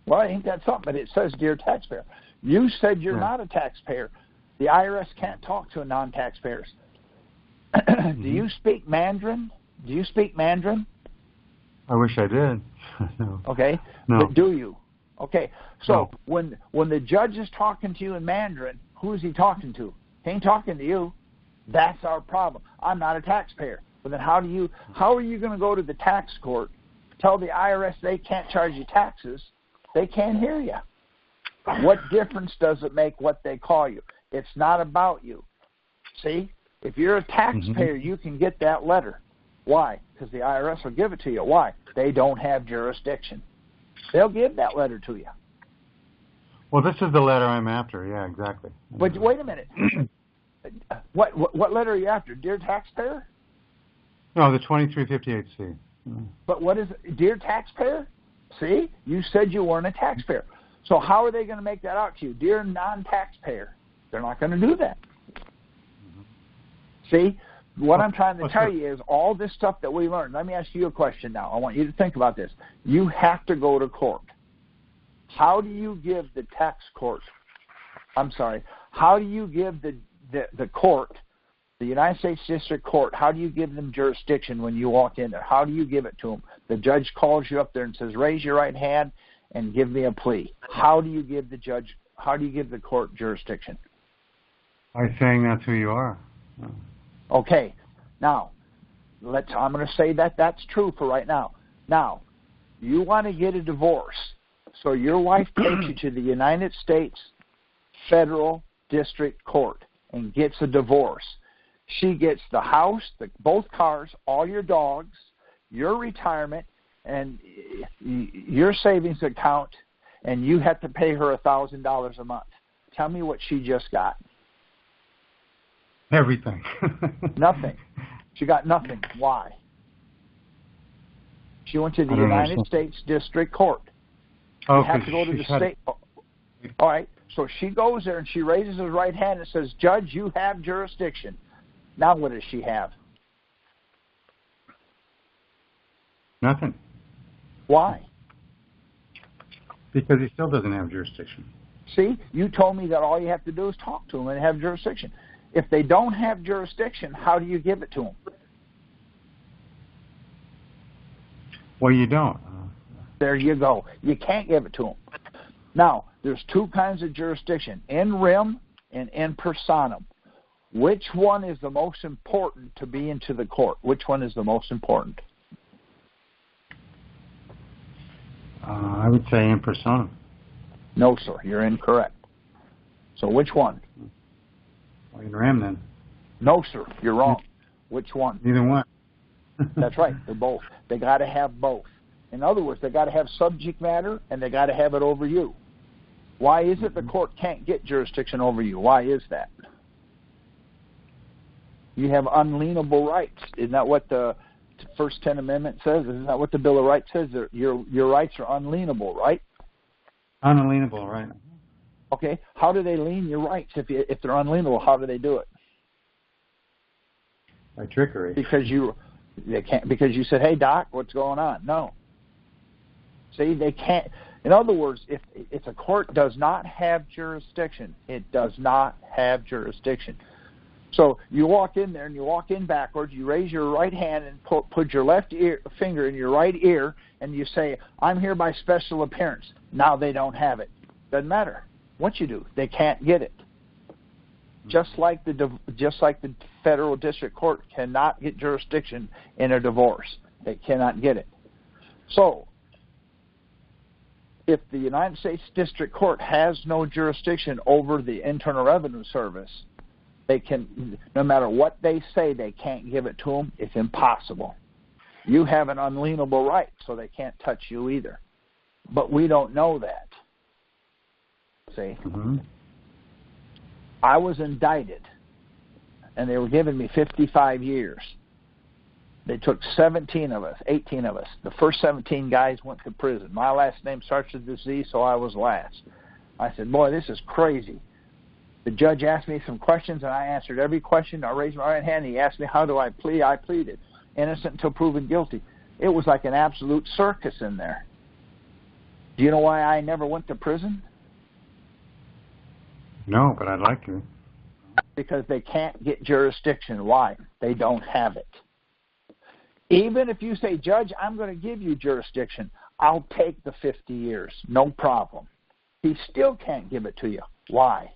Well, ain't that something? But it says, Dear Taxpayer. You said you're not a taxpayer. The IRS can't talk to non-taxpayers. Do you speak Mandarin? I wish I did. No. Okay. No. But do you? Okay, so when the judge is talking to you in Mandarin, who is he talking to? He ain't talking to you. That's our problem. I'm not a taxpayer. But then how are you going to go to the tax court, tell the IRS they can't charge you taxes? They can't hear you. What difference does it make what they call you? It's not about you. See, if you're a taxpayer, you can get that letter. Why? Because the IRS will give it to you. Why? They don't have jurisdiction. They'll give that letter to you. Well, this is the letter I'm after. Yeah, exactly. But wait a minute. What letter are you after? Dear taxpayer? No, the 2358C. But what is it? Dear taxpayer? See? You said you weren't a taxpayer. So how are they going to make that out to you? Dear non-taxpayer. They're not going to do that. See? What I'm trying to tell you is all this stuff that we learned. Let me ask you a question now. I want you to think about this. You have to go to court. How do you give the tax court, how do you give the court, the United States District Court, how do you give them jurisdiction when you walk in there? How do you give it to them? The judge calls you up there and says, raise your right hand and give me a plea. How do you give the court jurisdiction? By saying that's who you are. Okay, now, I'm going to say that that's true for right now. Now, you want to get a divorce, so your wife takes you to the United States Federal District Court and gets a divorce. She gets the house, both cars, all your dogs, your retirement, and your savings account, and you have to pay her $1,000 a month. Tell me what she just got. Everything. Nothing. She got nothing. Why? She went to the United States District Court. Oh, you have to go to the state. All right. So she goes there and she raises her right hand and says, Judge, you have jurisdiction. Now what does she have? Nothing. Why? Because he still doesn't have jurisdiction. See, you told me that all you have to do is talk to them and have jurisdiction. If they don't have jurisdiction, how do you give it to them? Well, you don't. There you go. You can't give it to them. Now, there's two kinds of jurisdiction, in rem and in personam. Which one is the most important to be into the court? Which one is the most important? I would say in personam. No, sir. You're incorrect. So which one? Well, in rem, then. No, sir. You're wrong. Which one? Neither one. That's right. They're both. They got to have both. In other words, they got to have subject matter, and they got to have it over you. Why is it the court can't get jurisdiction over you? Why is that? You have unalienable rights. Isn't that what the First 10 Amendment says? Isn't that what the Bill of Rights says? Your rights are unalienable, right? Unalienable, right. Okay. How do they lien your rights if they're unalienable? How do they do it? By trickery. Because you said, hey, Doc, what's going on? No. See, they can't. In other words, if a court does not have jurisdiction, it does not have jurisdiction. So you walk in there and you walk in backwards, you raise your right hand and put your left finger in your right ear, and you say, I'm here by special appearance. Now they don't have it. Doesn't matter what you do. They can't get it. Just like the federal district court cannot get jurisdiction in a divorce. They cannot get it. So if the United States District Court has no jurisdiction over the Internal Revenue Service, they can, no matter what they say, they can't give it to them. It's impossible. You have an unalienable right, so they can't touch you either. But we don't know that. See? Mm-hmm. I was indicted, and they were giving me 55 years. They took 18 of us. The first 17 guys went to prison. My last name starts with a Z, so I was last. I said, boy, this is crazy. The judge asked me some questions, and I answered every question. I raised my right hand. He asked me, how do I plead? I pleaded. Innocent until proven guilty. It was like an absolute circus in there. Do you know why I never went to prison? No, but I'd like to. Because they can't get jurisdiction. Why? They don't have it. Even if you say, Judge, I'm going to give you jurisdiction, I'll take the 50 years, no problem. He still can't give it to you. Why?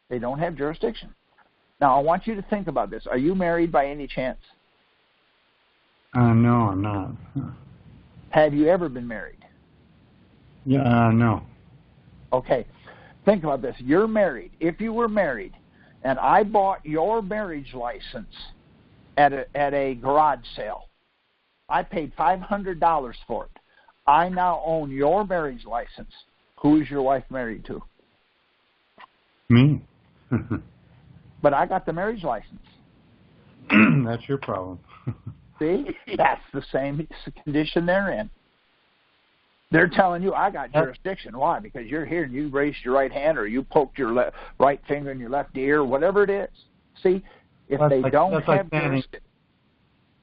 They don't have jurisdiction. Now, I want you to think about this. Are you married by any chance? No, I'm not. Have you ever been married? Yeah, no. Okay. Think about this. You're married. If you were married, and I bought your marriage license at a garage sale, I paid $500 for it. I now own your marriage license. Who is your wife married to? Me. But I got the marriage license. That's your problem. See? That's the same condition they're in. They're telling you, I got jurisdiction. Why? Because you're here and you raised your right hand or you poked your right finger in your left ear, whatever it is. See? If they don't have jurisdiction.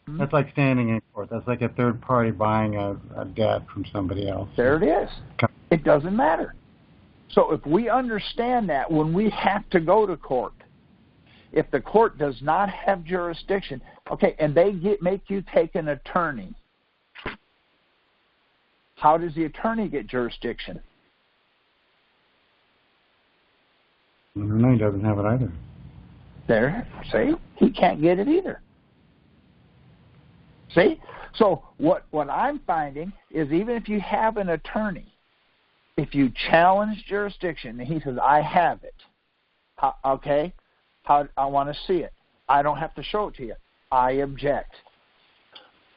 That's like standing in court. That's like a third party buying a debt from somebody else. There it is. It doesn't matter. So if we understand that when we have to go to court, if the court does not have jurisdiction, okay, and they make you take an attorney, how does the attorney get jurisdiction? No, he doesn't have it either. There, see? He can't get it either. See? So what I'm finding is even if you have an attorney, if you challenge jurisdiction, and he says, I have it, okay, I want to see it. I don't have to show it to you. I object.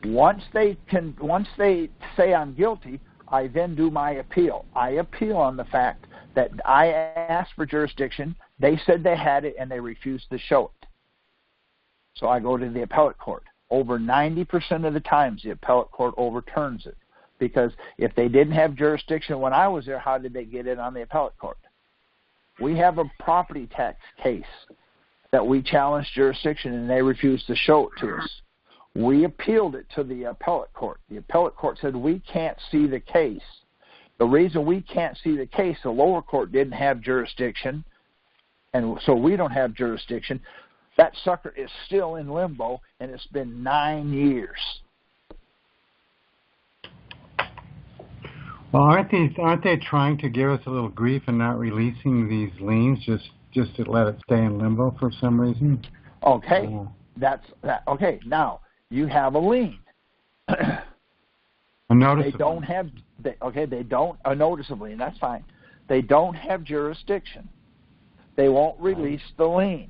Once they say I'm guilty, I then do my appeal. I appeal on the fact that I asked for jurisdiction, they said they had it, and they refused to show it. So I go to the appellate court. Over 90% of the times, the appellate court overturns it. Because if they didn't have jurisdiction when I was there, how did they get it on the appellate court? We have a property tax case that we challenged jurisdiction, and they refused to show it to us. We appealed it to the appellate court. The appellate court said we can't see the case. The reason we can't see the case, the lower court didn't have jurisdiction, and so we don't have jurisdiction. That sucker is still in limbo, and it's been 9 years. Well, aren't they trying to give us a little grief and not releasing these liens just to let it stay in limbo for some reason? Okay, that's that. Okay, now you have a lien. A noticeable. They don't have. They don't noticeably, and that's fine. They don't have jurisdiction. They won't release the lien.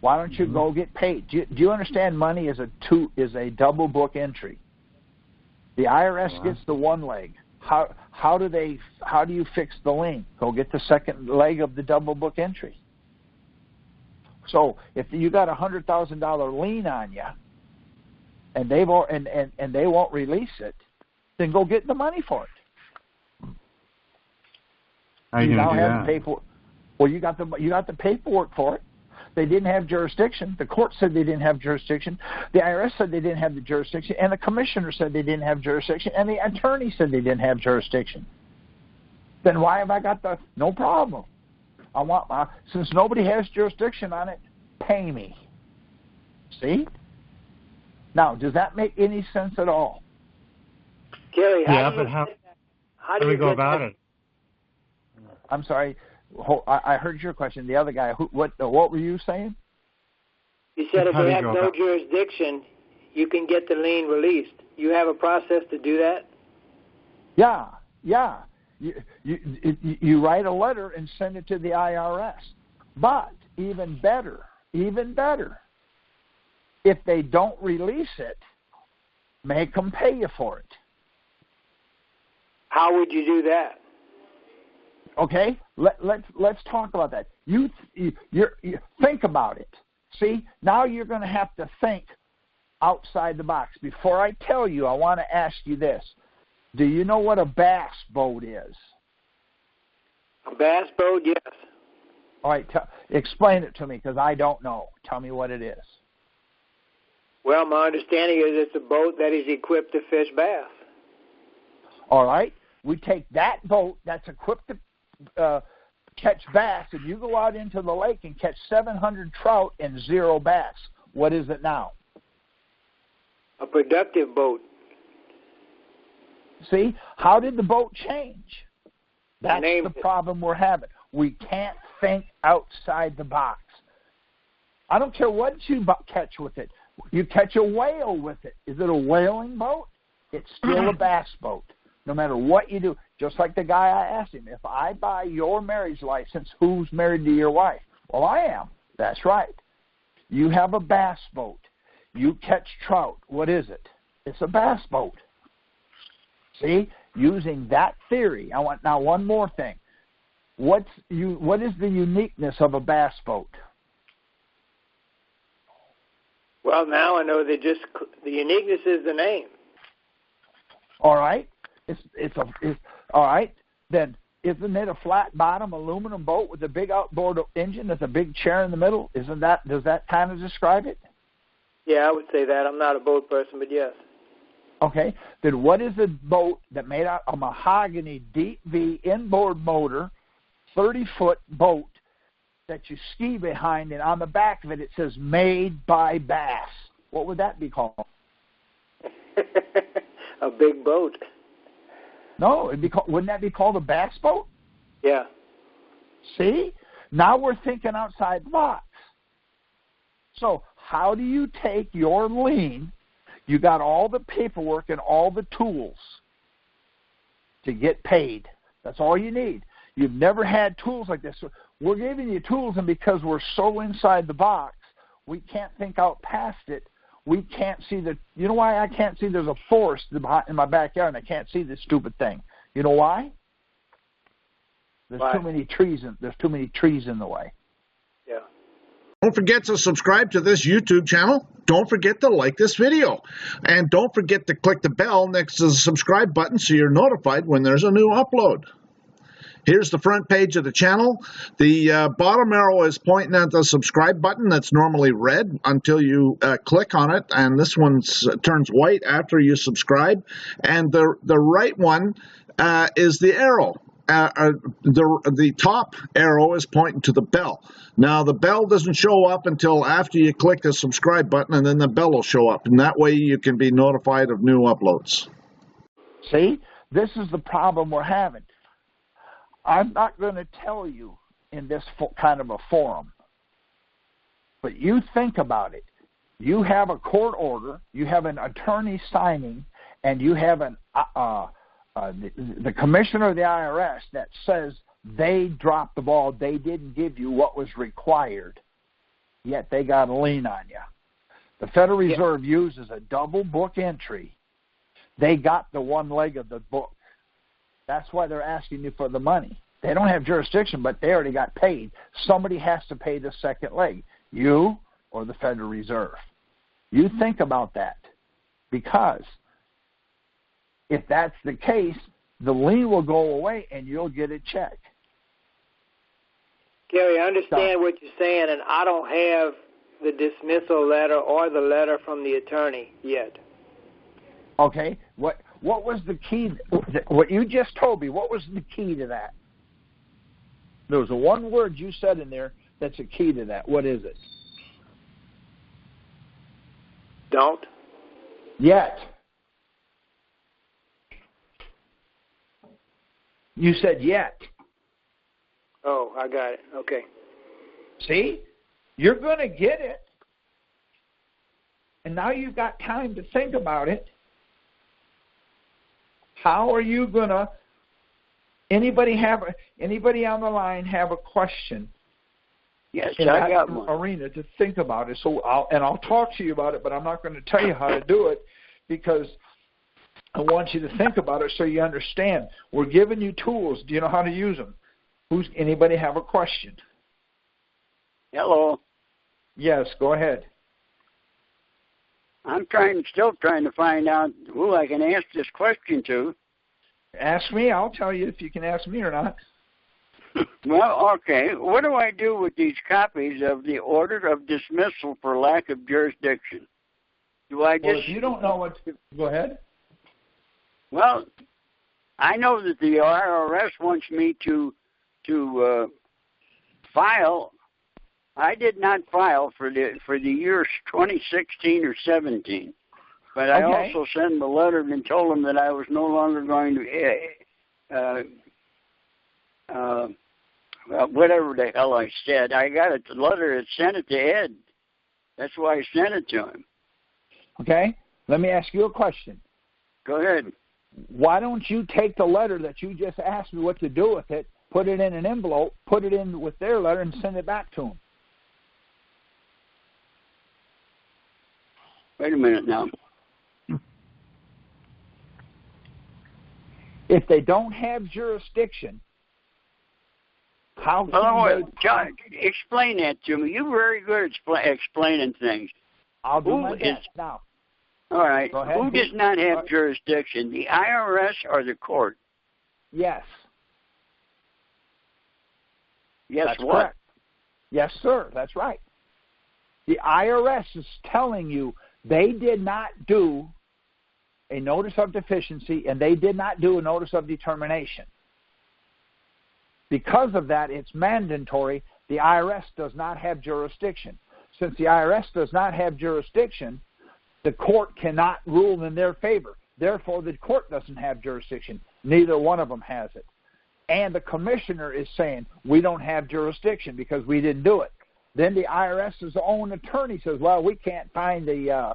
Why don't you go get paid? Do you understand? Money is a double book entry. The IRS gets the one leg. How do you fix the lien? Go get the second leg of the double book entry. So if you got $100,000 lien on you, and they won't release it, then go get the money for it. How are you going to do that? Paperwork. Well, you got the paperwork for it. They didn't have jurisdiction. The court said they didn't have jurisdiction. The IRS said they didn't have the jurisdiction, and the commissioner said they didn't have jurisdiction, and the attorney said they didn't have jurisdiction. Then why have I got the no problem? Since nobody has jurisdiction on it, pay me. See? Now, does that make any sense at all? Gary, how do we go about it? I'm sorry. I heard your question. The other guy, what were you saying? You said if they have no jurisdiction, you can get the lien released. You have a process to do that? Yeah. You write a letter and send it to the IRS. But even better, if they don't release it, make them pay you for it. How would you do that? Okay, let's talk about that. You think about it. See, now you're going to have to think outside the box. Before I tell you, I want to ask you this: do you know what a bass boat is? A bass boat, yes. All right, explain it to me because I don't know. Tell me what it is. Well, my understanding is it's a boat that is equipped to fish bass. All right, we take that boat that's equipped to catch bass, and you go out into the lake and catch 700 trout and 0 bass. What is it now? A productive boat. See, how did the boat change? That's the problem we're having. We can't think outside the box. I don't care what you catch with it. You catch a whale with it. Is it a whaling boat? It's still a bass boat, no matter what you do. Just like the guy I asked him, if I buy your marriage license, who's married to your wife? Well, I am. That's right. You have a bass boat. You catch trout. What is it? It's a bass boat. See, using that theory, I want now one more thing. What is the uniqueness of a bass boat? Well, now I know the uniqueness is the name. All right, all right. Then isn't it a flat bottom aluminum boat with a big outboard engine? That's a big chair in the middle. Does that kind of describe it? Yeah, I would say that. I'm not a boat person, but yes. Okay, then what is a boat that made out a mahogany deep V inboard motor, 30-foot boat that you ski behind, and on the back of it says "Made by Bass"? What would that be called? A big boat. No, wouldn't that be called a bass boat? Yeah. See? Now we're thinking outside the box. So how do you take your lien? You got all the paperwork and all the tools to get paid. That's all you need. You've never had tools like this. So we're giving you tools, and because we're so inside the box, we can't think out past it. We can't see you know why I can't see there's a forest in my backyard and I can't see this stupid thing? You know why? There's too many trees in the way. Yeah. Don't forget to subscribe to this YouTube channel. Don't forget to like this video. And don't forget to click the bell next to the subscribe button so you're notified when there's a new upload. Here's the front page of the channel. The bottom arrow is pointing at the subscribe button that's normally red until you click on it, and this one turns white after you subscribe. And the right one is the arrow. The top arrow is pointing to the bell. Now, the bell doesn't show up until after you click the subscribe button, and then the bell will show up. And that way you can be notified of new uploads. See? This is the problem we're having. I'm not going to tell you in this kind of a forum, but you think about it. You have a court order, you have an attorney signing, and you have the commissioner of the IRS that says they dropped the ball, they didn't give you what was required, yet they got a lien on you. The Federal Reserve uses a double book entry. They got the one leg of the book. That's why they're asking you for the money. They don't have jurisdiction, but they already got paid. Somebody has to pay the second leg, you or the Federal Reserve. You think about that, because if that's the case, the lien will go away and you'll get a check. Gary, I understand what you're saying, and I don't have the dismissal letter or the letter from the attorney yet. Okay. What was the key? What you just told me, what was the key to that? There was one word you said in there that's a key to that. What is it? Don't. Yet. You said yet. Oh, I got it. Okay. See? You're going to get it. And now you've got time to think about it. How are you going to... Anybody on the line have a question? Yes, in I that got one. Arena to think about it. So I'll talk to you about it, but I'm not going to tell you how to do it, because I want you to think about it so you understand. We're giving you tools. Do you know how to use them? Anybody have a question? Hello. Yes, go ahead. I'm still trying to find out who I can ask this question to. Ask me. I'll tell you if you can ask me or not. Well, okay. What do I do with these copies of the order of dismissal for lack of jurisdiction? Do I just... Well, if you don't know what to... Go ahead. Well, I know that the IRS wants me to file. I did not file for the years 2016 or 17. But I also sent him a letter and told him that I was no longer going to, whatever the hell I said. I got a letter and sent it to Ed. That's why I sent it to him. Okay. Let me ask you a question. Go ahead. Why don't you take the letter that you just asked me what to do with it, put it in an envelope, put it in with their letter, and send it back to them? Wait a minute now. If they don't have jurisdiction, how can John, explain that to me. You're very good at explaining things. I'll do my best now. All right. Go ahead. Who does not have jurisdiction, the IRS or the court? Yes. Yes, That's what? Correct. Yes, sir. That's right. The IRS is telling you they did not do a notice of deficiency and they did not do a notice of determination. Because of that, it's mandatory. The IRS does not have jurisdiction. Since the IRS does not have jurisdiction, the court cannot rule in their favor. Therefore, the court doesn't have jurisdiction. Neither one of them has it. And the commissioner is saying, we don't have jurisdiction because we didn't do it. Then the IRS's own attorney says, well, we can't find the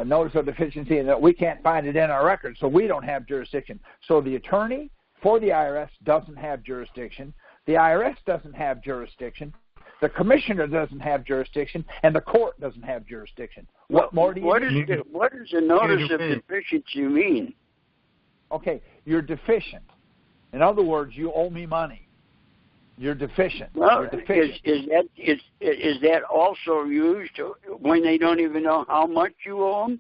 notice of deficiency and we can't find it in our records, so we don't have jurisdiction. So the attorney for the IRS doesn't have jurisdiction. The IRS doesn't have jurisdiction. The commissioner doesn't have jurisdiction, and the court doesn't have jurisdiction. What more do you need? What does the notice of deficiency mean? Okay, you're deficient. In other words, you owe me money. You're deficient. Well, you're deficient. Is that also used when they don't even know how much you owe them?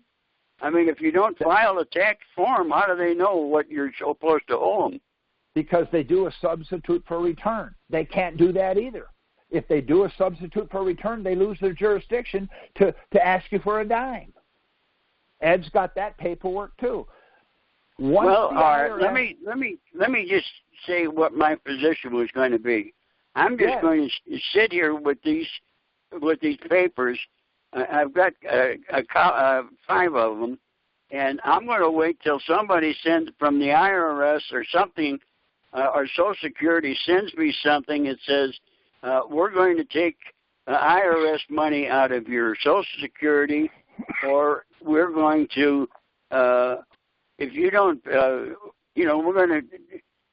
I mean, if you don't file a tax form, how do they know what you're supposed to owe them? Because they do a substitute for return. They can't do that either. If they do a substitute for return, they lose their jurisdiction to ask you for a dime. Ed's got that paperwork too. Well, let me just say what my position was going to be. I'm just going to sit here with these papers. I've got 5 of them, and I'm going to wait till somebody sends from the IRS or something, or Social Security sends me something that says we're going to take IRS money out of your Social Security, or we're going to if you don't, we're going to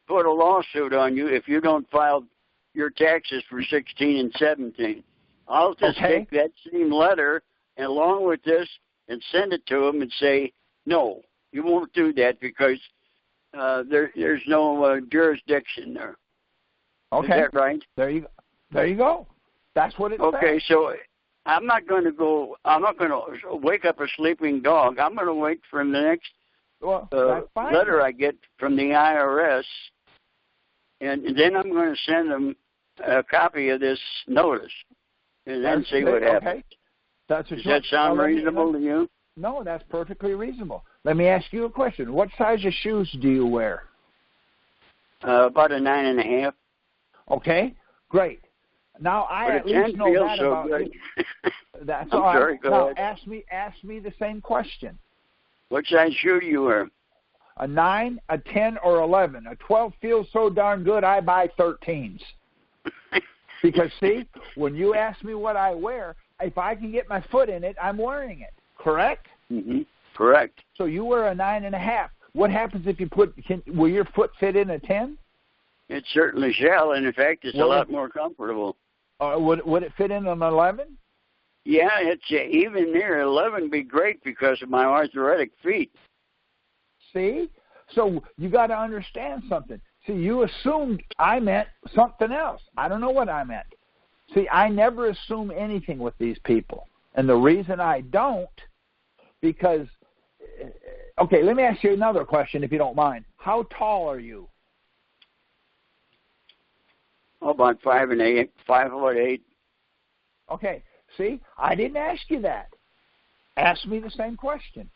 put a lawsuit on you if you don't file your taxes for 16 and 17. I'll just take that same letter along with this and send it to them and say, no, you won't do that because there's no jurisdiction there. Okay. Is that right? There you go. That's what it says. Okay, so I'm not going to wake up a sleeping dog. I'm going to wait for the next letter I get from the IRS, and then I'm going to send them a copy of this notice, and then see what happens. Does that sound reasonable to you? No, that's perfectly reasonable. Let me ask you a question. What size of shoes do you wear? About a 9.5. Okay, great. Now I at least know that about you. That's all right. Now ask me the same question. What size shoe do you wear? A 9, a 10, or 11. A 12 feels so darn good, I buy 13s. Because, see, when you ask me what I wear, if I can get my foot in it, I'm wearing it. Correct? Mm-hmm. Correct. So you wear a 9.5. What happens if you will your foot fit in a 10? It certainly shall, and in fact, it's a lot more comfortable. Would it fit in an 11? Yeah, it's even near 11 be great because of my arthritic feet. See? So you got to understand something. See, you assumed I meant something else. I don't know what I meant. See, I never assume anything with these people. And the reason I don't, because, okay, let me ask you another question if you don't mind. How tall are you? About 5'8". Okay. See, I didn't ask you that. Ask me the same question.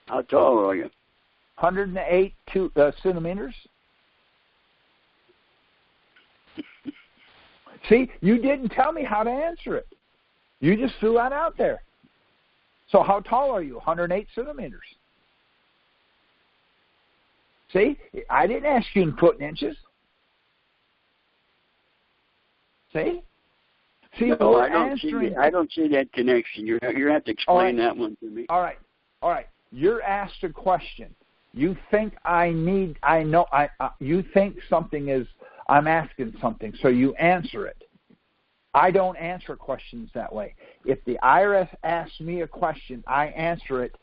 How tall are you? 108 centimeters. See, you didn't tell me how to answer it. You just threw that out there. So how tall are you? 108 centimeters. See, I didn't ask you in foot and inches. See? See, no, I don't see that connection. You have to explain that one to me. All right. You're asked a question. You think you think something is, I'm asking something, so you answer it. I don't answer questions that way. If the IRS asks me a question, I answer it.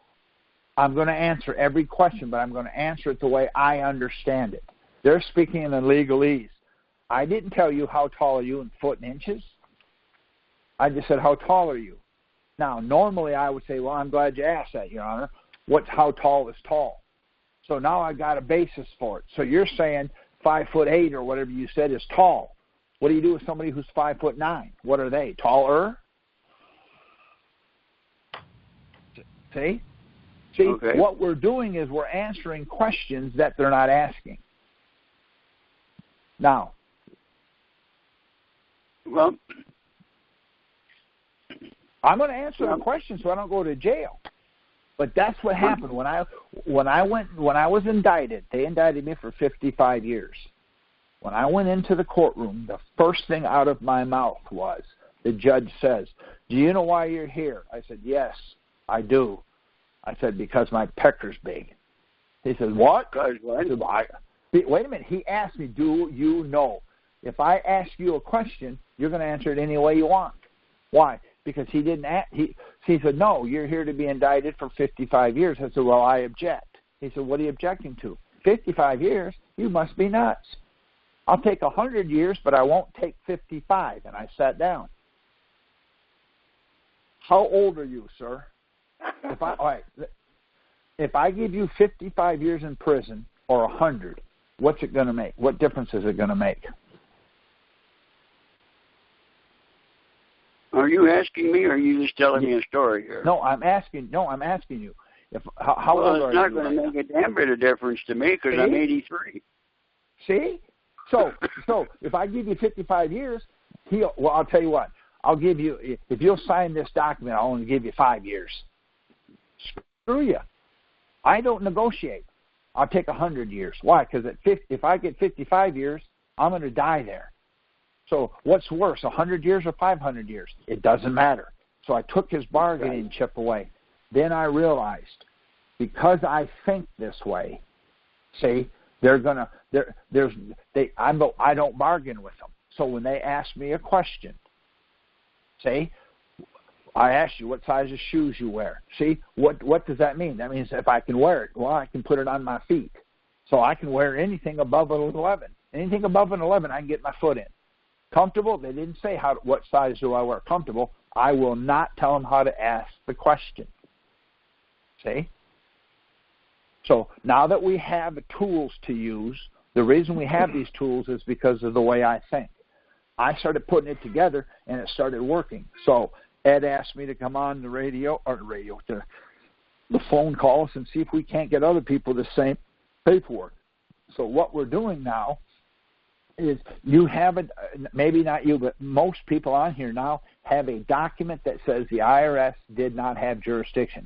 I'm going to answer every question, but I'm going to answer it the way I understand it. They're speaking in legalese. I didn't tell you how tall are you in foot and inches. I just said, how tall are you? Now, normally I would say, well, I'm glad you asked that, Your Honor. How tall is tall? So now I got a basis for it. So you're saying 5'8" or whatever you said is tall. What do you do with somebody who's 5'9"? What are they? Taller? See? Okay. What we're doing is we're answering questions that they're not asking. Now. Well, I'm going to answer the question so I don't go to jail. But that's what happened when I was indicted. They indicted me for 55 years. When I went into the courtroom, the first thing out of my mouth was, the judge says, "Do you know why you're here?" I said, "Yes, I do." I said, "Because my pecker's big." He said, "What?" I said, wait a minute. He asked me, "Do you know?" If I ask you a question, you're going to answer it any way you want. Why? Because he didn't. He said, "No, you're here to be indicted for 55 years." I said, "Well, I object." He said, "What are you objecting to?" 55 years? You must be nuts. I'll take 100 years, but I won't take 55. And I sat down. How old are you, sir? If I give you 55 years in prison or 100, what's it going to make? What difference is it going to make? Are you asking me, or are you just telling me a story here? No, I'm asking you. How old are you? It's not going to make a damn bit of difference to me because I'm 83. See? So if I give you 55 years, I'll tell you what. I'll give you, if you'll sign this document, I'll only give you 5 years. Screw you. I don't negotiate. I'll take 100 years. Why? Because if I get 55 years, I'm going to die there. So what's worse, 100 years or 500 years? It doesn't matter. So I took his bargaining chip away. Then I realized, because I think this way, see, I don't bargain with them. So when they ask me a question, see, I asked you what size of shoes you wear. See, what does that mean? That means if I can wear it, well, I can put it on my feet. So I can wear anything above an 11. Anything above an 11, I can get my foot in. Comfortable? They didn't say what size do I wear. Comfortable? I will not tell them how to ask the question. See? So now that we have tools to use, the reason we have these tools is because of the way I think. I started putting it together, and it started working. So Ed asked me to come on the phone calls and see if we can't get other people the same paperwork. So what we're doing now is you have it, maybe not you, but most people on here now have a document that says the IRS did not have jurisdiction.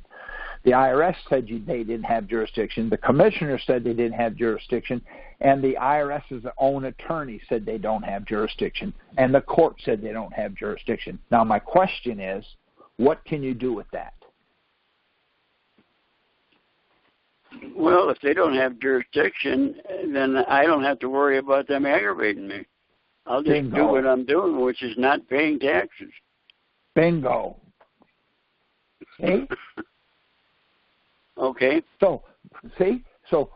The IRS said they didn't have jurisdiction. The commissioner said they didn't have jurisdiction. And the IRS's own attorney said they don't have jurisdiction. And the court said they don't have jurisdiction. Now, my question is, what can you do with that? Well, if they don't have jurisdiction, then I don't have to worry about them aggravating me. I'll just do what I'm doing, which is not paying taxes. Bingo. See? Okay. So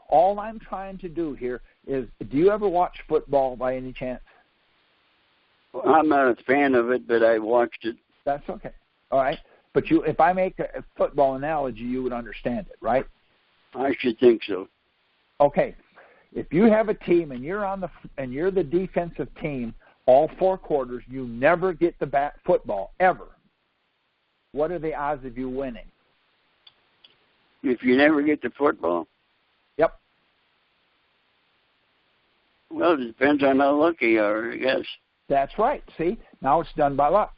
all I'm trying to do here is, do you ever watch football by any chance? Well, I'm not a fan of it, but I watched it. That's okay. All right. But if I make a football analogy, you would understand it, right? I should think so. Okay. If you have a team and you're the defensive team, all 4 quarters, you never get the football, ever. What are the odds of you winning? If you never get the football? Yep. Well, it depends on how lucky you are, I guess. That's right. See, now it's done by luck.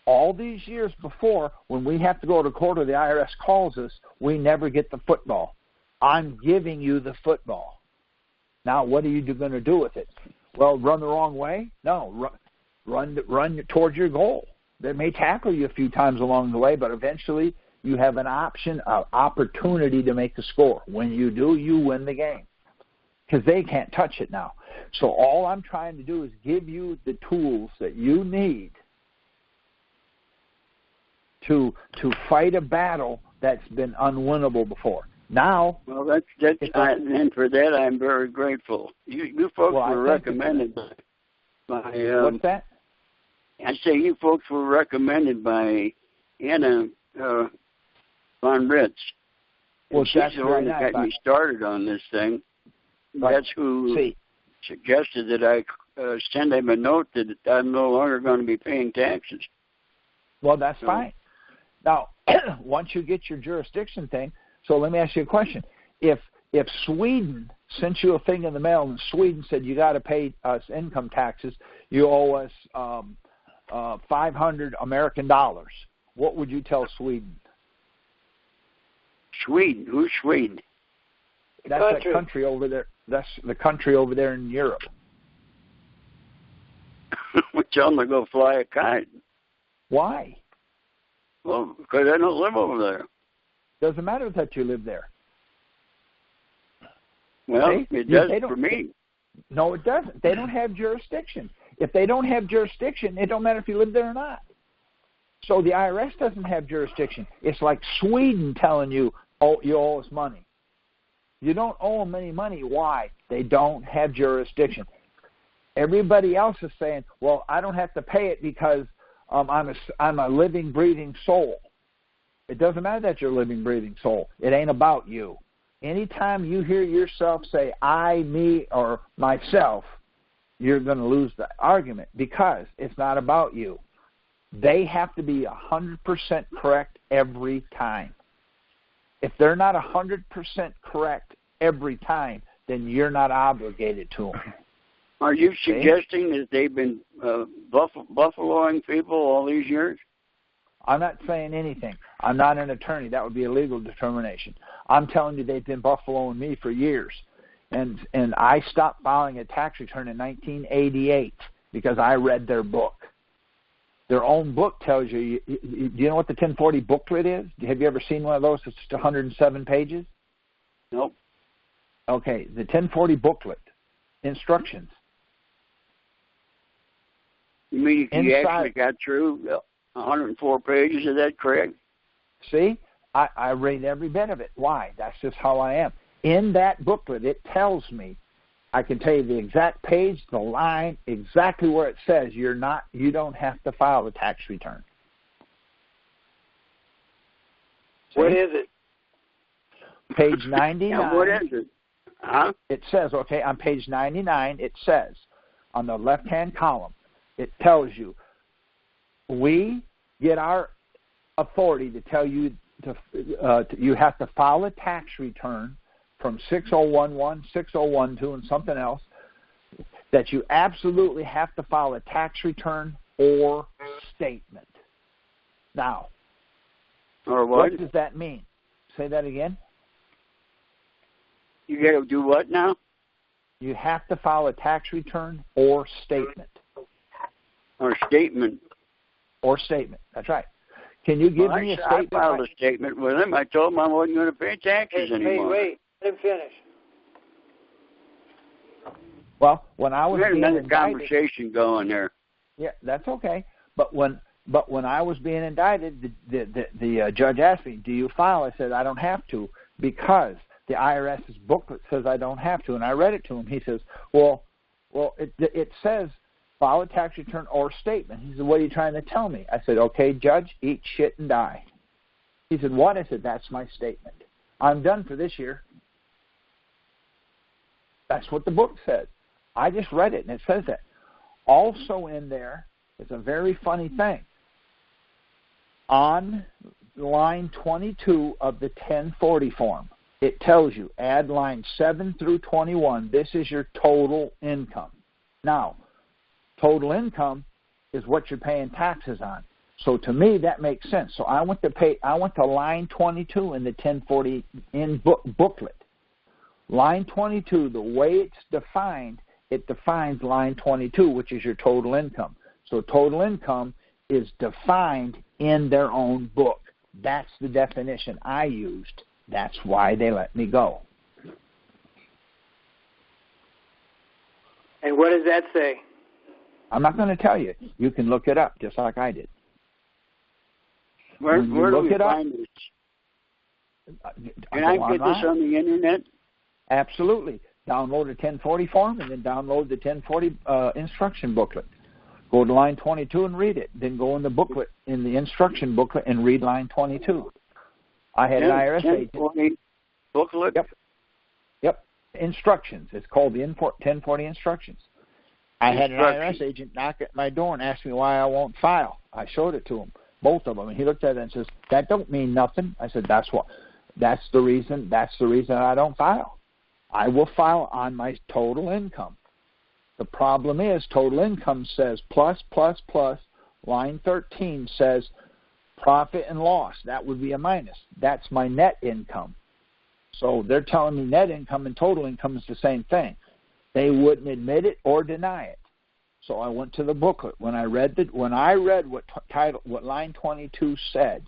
All these years before, when we have to go to court or the IRS calls us, we never get the football. I'm giving you the football. Now, what are you going to do with it? Well, run the wrong way? No, run towards your goal. They may tackle you a few times along the way, but eventually you have an opportunity to make the score. When you do, you win the game because they can't touch it now. So all I'm trying to do is give you the tools that you need to fight a battle that's been unwinnable before. Now, well, and for that I'm very grateful. You folks were recommended by what's that? I say you folks were recommended by Anna von Ritz. Well, she's the one that got me started on this thing. Right. That's who suggested that I send him a note that I'm no longer going to be paying taxes. Well, that's fine. Now, once you get your jurisdiction thing, so let me ask you a question. If Sweden sent you a thing in the mail and Sweden said you got to pay us income taxes, you owe us 500 American dollars, what would you tell Sweden? Sweden? Who's Sweden? That's that country over there. That's the country over there in Europe. We tell them to go fly a kite. Why? Well, because I don't live over there. Doesn't matter that you live there. Well, it does for me. No, it doesn't. They don't have jurisdiction. If they don't have jurisdiction, it don't matter if you live there or not. So the IRS doesn't have jurisdiction. It's like Sweden telling you, oh, you owe us money. You don't owe them any money. Why? They don't have jurisdiction. Everybody else is saying, well, I don't have to pay it because I'm a living, breathing soul. It doesn't matter that you're a living, breathing soul. It ain't about you. Anytime you hear yourself say I, me, or myself, you're going to lose the argument because it's not about you. They have to be 100% correct every time. If they're not 100% correct every time, then you're not obligated to them. Are you suggesting that they've been buffaloing people all these years? I'm not saying anything. I'm not an attorney. That would be a legal determination. I'm telling you they've been buffaloing me for years. And I stopped filing a tax return in 1988 because I read their book. Their own book tells you, do you know what the 1040 booklet is? Have you ever seen one of those? It's just 107 pages? Nope. Okay, the 1040 booklet, instructions. You mean you actually got through 104 pages? Is that correct? See, I read every bit of it. Why? That's just how I am. In that booklet, it tells me, I can tell you the exact page, the line, exactly where it says you don't have to file a tax return. See? What is it? Page 99. Yeah, what is it? Huh? It says, okay, on page 99, it says, on the left-hand column, it tells you, we get our authority to tell you you have to file a tax return from 6011, 6012, and something else, that you absolutely have to file a tax return or statement. Now, or what does that mean? Say that again. You got to do what now? You have to file a tax return or statement. Or statement. Or statement. That's right. Can you give me a statement? I filed a statement with him. I told him I wasn't going to pay taxes anymore. Wait. Let him finish. Well, when I was we had being another indicted, conversation going there. Yeah, that's okay. But when I was being indicted, the judge asked me, "Do you file?" I said, "I don't have to because the IRS's booklet says I don't have to." And I read it to him. He says, "Well, it says file a tax return or statement." He said, "What are you trying to tell me?" I said, "Okay, Judge, eat shit and die." He said, "What?" I said, "That's my statement. I'm done for this year." That's what the book says. I just read it, and it says that. Also in there is a very funny thing. On line 22 of the 1040 form, it tells you, add lines 7 through 21, this is your total income. Now, total income is what you're paying taxes on. So to me, that makes sense. So I went to line 22 in the 1040 booklet. Line 22, the way it's defined, it defines line 22, which is your total income. So total income is defined in their own book. That's the definition I used. That's why they let me go. And what does that say? I'm not going to tell you. You can look it up just like I did. Where do we find this? Can I get this on the internet? Absolutely. Download a 1040 form and then download the 1040 instruction booklet. Go to line 22 and read it. Then go in the booklet, in the instruction booklet, and read line 22. I had an IRS agent. Booklet? Yep. Instructions. It's called the 1040 instructions. I had an IRS agent knock at my door and ask me why I won't file. I showed it to him, both of them, and he looked at it and says, "That don't mean nothing." I said, "That's the reason I don't file. I will file on my total income." The problem is total income says plus. Line 13 says profit and loss. That would be a minus. That's my net income. So they're telling me net income and total income is the same thing. They wouldn't admit it or deny it. So I went to the booklet. When I read what line 22 said,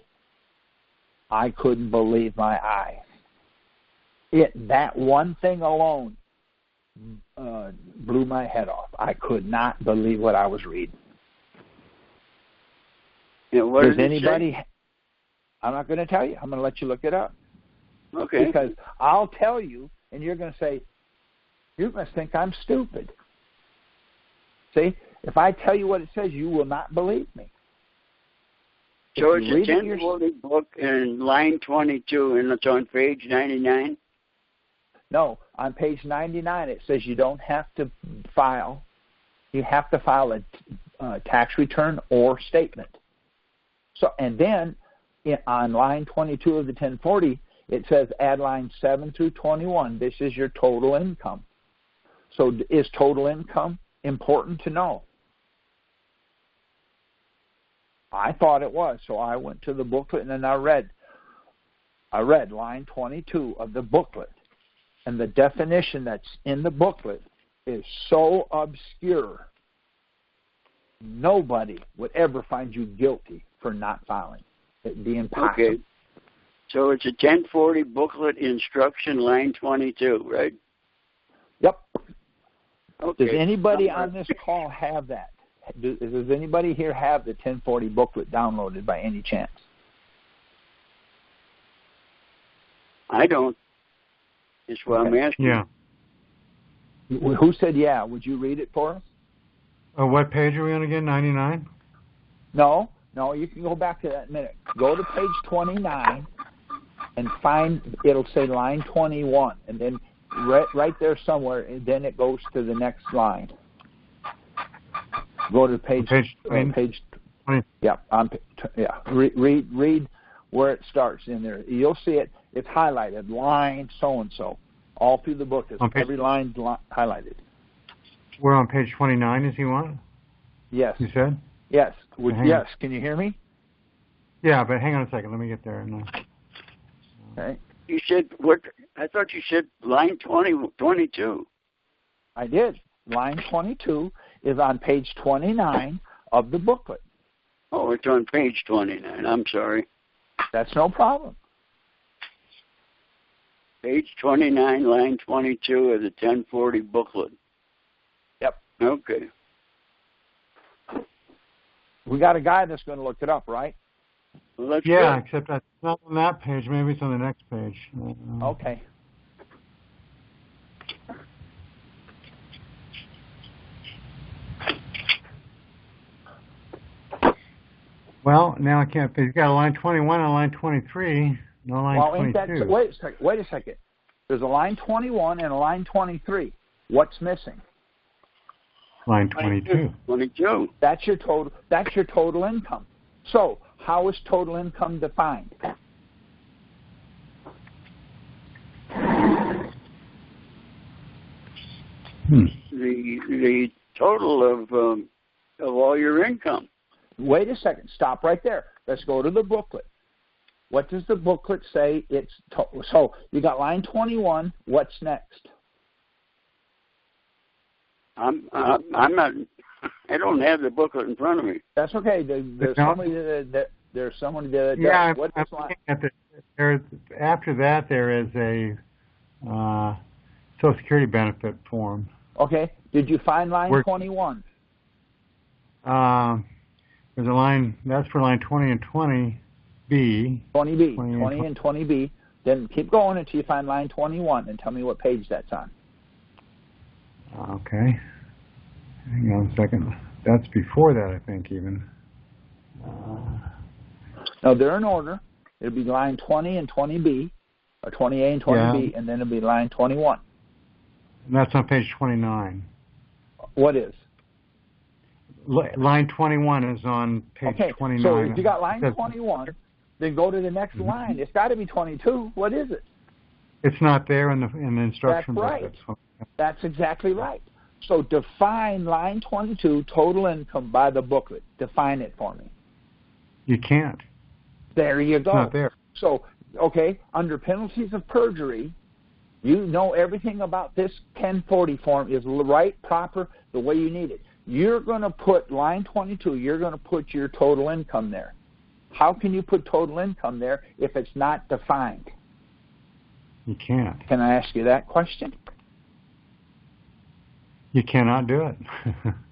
I couldn't believe my eyes. That one thing alone blew my head off. I could not believe what I was reading. Does anybody? I'm not going to tell you. I'm going to let you look it up. Okay. Because I'll tell you, and you're going to say, "You must think I'm stupid." See, if I tell you what it says, you will not believe me. So it's a 1040 book in line 22, and it's on page 99? No, on page 99 it says you don't have to file. You have to file a tax return or statement. So, and then on line 22 of the 1040, it says add lines 7 through 21. This is your total income. So is total income important to know? I thought it was. So I went to the booklet and then I read line 22 of the booklet. And the definition that's in the booklet is so obscure, nobody would ever find you guilty for not filing. It'd be impossible. Okay. So it's a 1040 booklet instruction, line 22, right? Yep. Okay. Does anybody on this call have that? Does anybody here have the 1040 booklet downloaded by any chance? I don't. That's what I'm asking. Yeah. Who said yeah? Would you read it for us? What page are we on again? 99? No, you can go back to that in a minute. Go to page 29 and find, it'll say line 21, and then right there somewhere, and then it goes to the next line. Go to page 20. Yeah, read where it starts in there. You'll see it. It's highlighted, line so-and-so. All through the book, every line's highlighted. We're on page 29, is he on? Yes. You said? Yes. Yes. Can you hear me? Yeah, but hang on a second. Let me get there. Okay. You said what? I thought you said line 22. I did. Line 22 is on page 29 of the booklet. Oh, it's on page 29. I'm sorry. That's no problem. Page 29, line 22 of the 1040 booklet. Yep. Okay. We got a guy that's going to look it up, right? Well, that's yeah, good. Except that's not on that page. Maybe it's on the next page. Okay. Well, now I can't. He's got a line 21 and a line 23. No line 22. Wait a second. There's a line 21 and a line 23. What's missing? Line 22. 22. That's your total income. So, how is total income defined? The total of all your income. Wait a second. Stop right there. Let's go to the booklet. What does the booklet say? So you got line 21. What's next? I'm not. I don't have the booklet in front of me. That's okay. There's somebody that does. Yeah, What's I'm looking at after that there is a Social Security benefit form. Okay. Did you find line 21? There's a line, that's for line 20 and 20B. 20B, 20 and 20B. Then keep going until you find line 21 and tell me what page that's on. Okay. Hang on a second. That's before that, I think, even. No, they're in order. It'll be line 20 and 20B, or 20A and 20B, and then it'll be line 21. And that's on page 29. What is? Line 21 is on page 29. So if you got line 21, then go to the next line. It's got to be 22. What is it? It's not there in the instruction book. That's right. That's exactly right. So define line 22, total income, by the booklet. Define it for me. You can't. There you go. It's not there. So, okay, under penalties of perjury, you know everything about this 1040 form is right, proper, the way you need it. You're going to put line 22, you're going to put your total income there. How can you put total income there if it's not defined? You can't. Can I ask you that question? You cannot do it.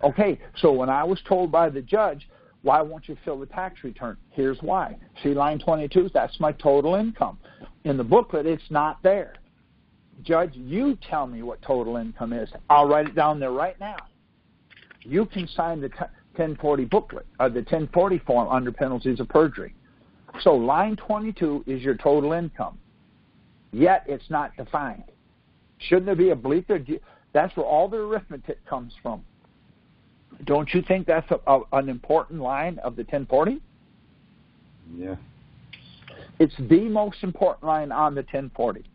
Okay, so when I was told by the judge, why won't you fill the tax return? Here's why. See line 22, that's my total income. In the booklet, it's not there. Judge, you tell me what total income is. I'll write it down there right now. You can sign the 1040 booklet, the 1040 form under penalties of perjury. So line 22 is your total income, yet it's not defined. Shouldn't there be a bleep there? That's where all the arithmetic comes from. Don't you think that's an important line of the 1040? Yeah. It's the most important line on the 1040.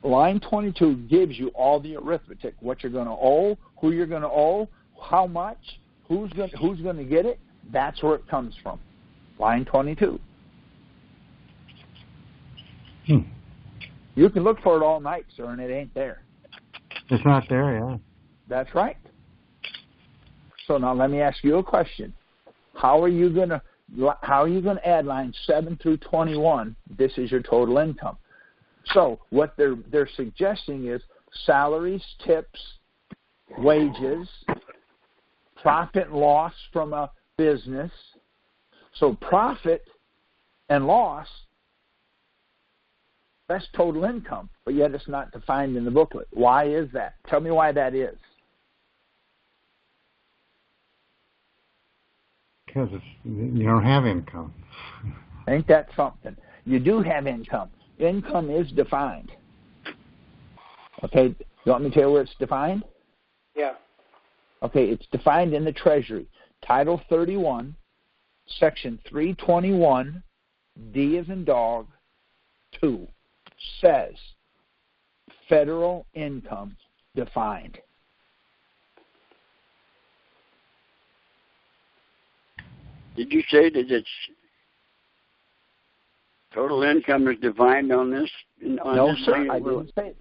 Line 22 gives you all the arithmetic, what you're going to owe, who you're going to owe, how much, who's going to get it. That's where it comes from. Line 22. You can look for it all night, sir, and it ain't there. It's not there, yeah. That's right. So now let me ask you a question. How are you going to add lines 7 through 21? This is your total income. So what they're suggesting is salaries, tips, wages, profit and loss from a business. So profit and loss, that's total income, but yet it's not defined in the booklet. Why is that? Tell me why that is. Because you don't have income. Ain't that something? You do have income. Income is defined. Okay, you want me to tell you where it's defined? Yeah. Okay, it's defined in the Treasury. Title 31, Section 321, D as in dog, 2, says federal income defined. Did you say that it's total income is defined on this? No, sir, I didn't say it.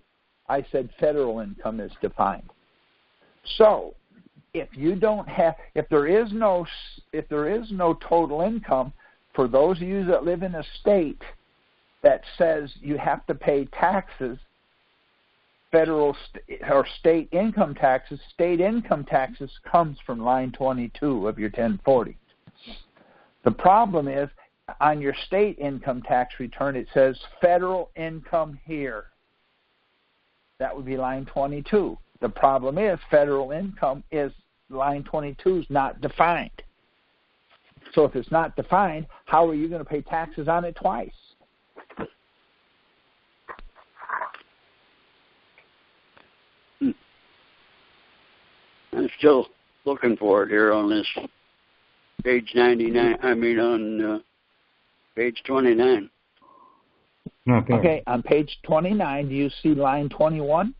I said federal income is defined. So, if there is no total income, for those of you that live in a state that says you have to pay taxes, federal or state income taxes comes from line 22 of your 1040. The problem is, on your state income tax return, it says federal income here. That would be line 22. The problem is federal income is line 22 is not defined. So if it's not defined, how are you going to pay taxes on it twice? I'm still looking for it here on this page 99. I mean on page 29. Okay, on page 29, do you see line 21?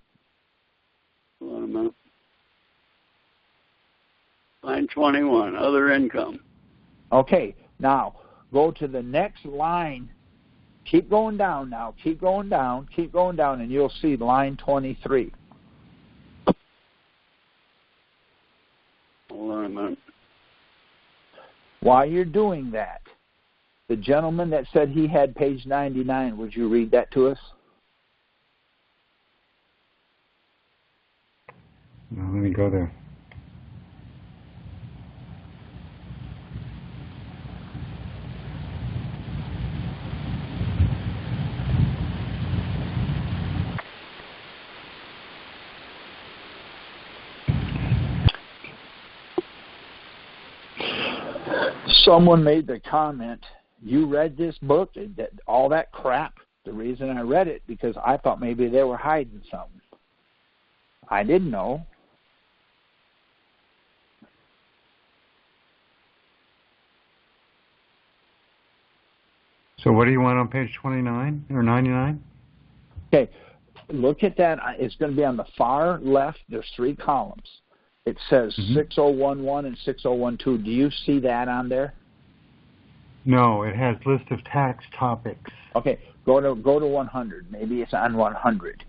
Hold on a minute. Line 21, other income. Okay, now go to the next line. Keep going down now. Keep going down, and you'll see line 23. Hold on a minute. While you're doing that, the gentleman that said he had page 99, would you read that to us? Let me go there. Someone made the comment, you read this book, all that crap. The reason I read it, because I thought maybe they were hiding something. I didn't know. So what do you want on page 29 or 99? Okay, look at that. It's going to be on the far left. There's 3 columns. It says 6011 and 6012. Do you see that on there? No, it has list of tax topics. Okay, go to 100. Maybe it's on 100.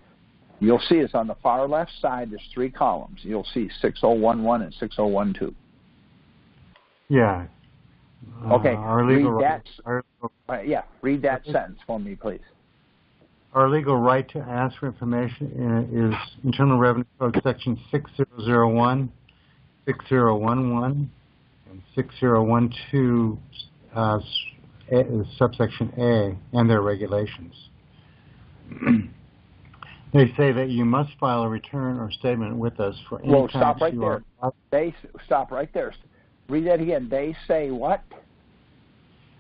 You'll see it's on the far left side. There's 3 columns. You'll see 6011 and 6012. Yeah. Okay. Read that Okay. sentence for me, please. Our legal right to ask for information is Internal Revenue Code Section 6001, 6011, and 6012, subsection A, and their regulations. They say that you must file a return or statement with us for any tax stop right there. Stop right there. Read that again. They say what?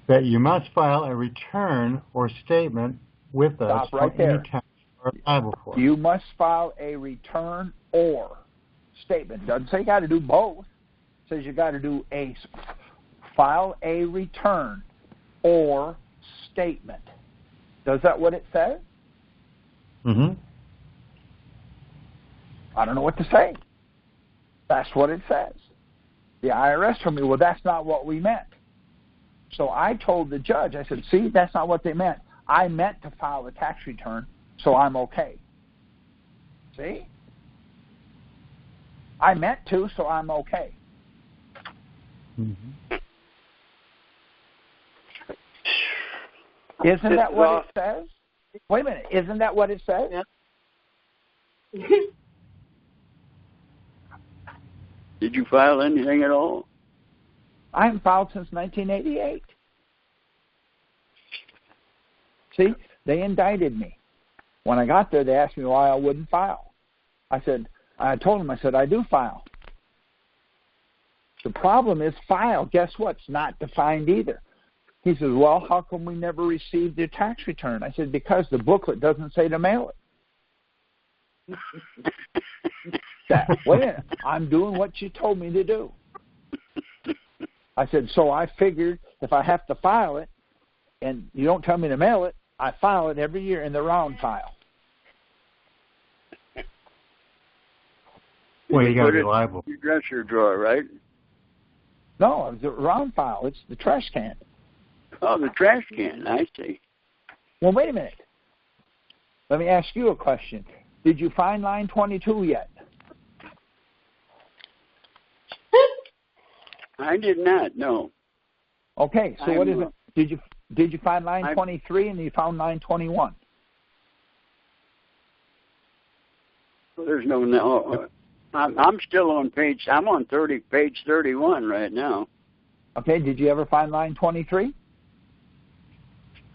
That you must file a return or statement with us for any tax you are liable for. You must file a return or statement. Doesn't say you got to do both. It says you got to do file a return or statement. Does that what it says? Mm-hmm. I don't know what to say. That's what it says. The IRS told me, well, that's not what we meant. So I told the judge, I said, see, that's not what they meant. I meant to file a tax return, so I'm okay. See? I meant to, so I'm okay. Mm-hmm. Isn't that what it says? Wait a minute. Isn't that what it says? Yeah. Did you file anything at all? I haven't filed since 1988. See, they indicted me. When I got there, they asked me why I wouldn't file. I told them, I do file. The problem is file. Guess what? It's not defined either. He says, well, how come we never received your tax return? I said, because the booklet doesn't say to mail it. Wait a minute. I'm doing what you told me to do. I said, so I figured if I have to file it and you don't tell me to mail it, I file it every year in the round file. Well, you got to be liable. Your dresser drawer, right? No, it's a round file. It's the trash can. Oh, the trash can. I see. Well, wait a minute. Let me ask you a question. Did you find line 22 yet? I did not, no. Okay, so what is it? Did you find line 23 and you found line 21? There's no. I'm still on page 31 right now. Okay, did you ever find line 23?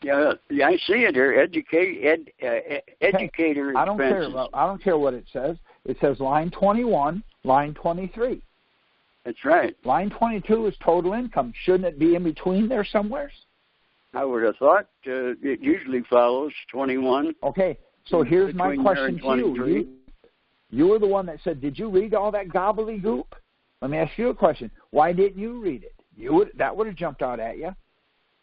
Yeah, I see it here. Educator I don't expenses. I don't care what it says. It says line 21, line 23. That's right. Line 22 is total income. Shouldn't it be in between there somewhere? I would have thought it usually follows 21. Okay, so here's my question to you. You were the one that said, did you read all that gobbledygook? Let me ask you a question. Why didn't you read it? That would have jumped out at you.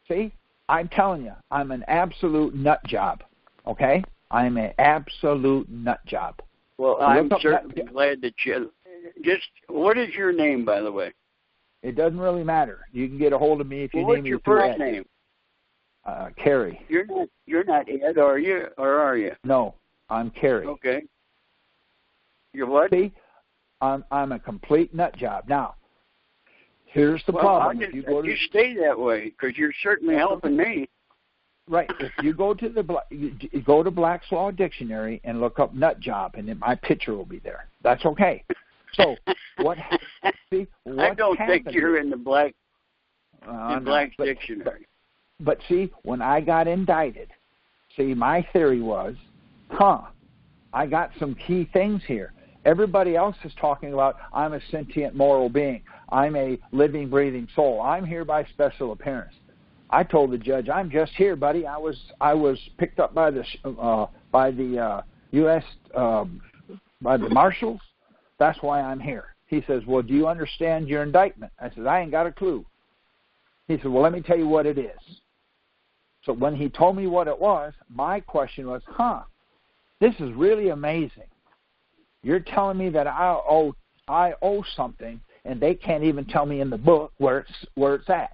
See, I'm telling you, I'm an absolute nut job, okay? I'm an absolute nut job. Well, I'm certainly glad that you... Just, what is your name, by the way? It doesn't really matter. You can get a hold of me if you need me. What's your first name? Carrie. You're not Ed, are you? Or are you? No, I'm Carrie. Okay. You're what? See, I'm a complete nut job. Now, here's the problem. If you stay that way, because you're certainly helping me. Right. If you go to Black's Law Dictionary and look up nut job, and then my picture will be there. That's okay. So what? See, I don't think you're in the Black's Dictionary. But see, when I got indicted, my theory was, I got some key things here. Everybody else is talking about I'm a sentient moral being. I'm a living, breathing soul. I'm here by special appearance. I told the judge, I'm just here, buddy. I was picked up by the U.S. By the marshals. That's why I'm here. He says, well, do you understand your indictment? I said, I ain't got a clue. He said, well, let me tell you what it is. So when he told me what it was, my question was, this is really amazing. You're telling me that I owe something, and they can't even tell me in the book where it's at.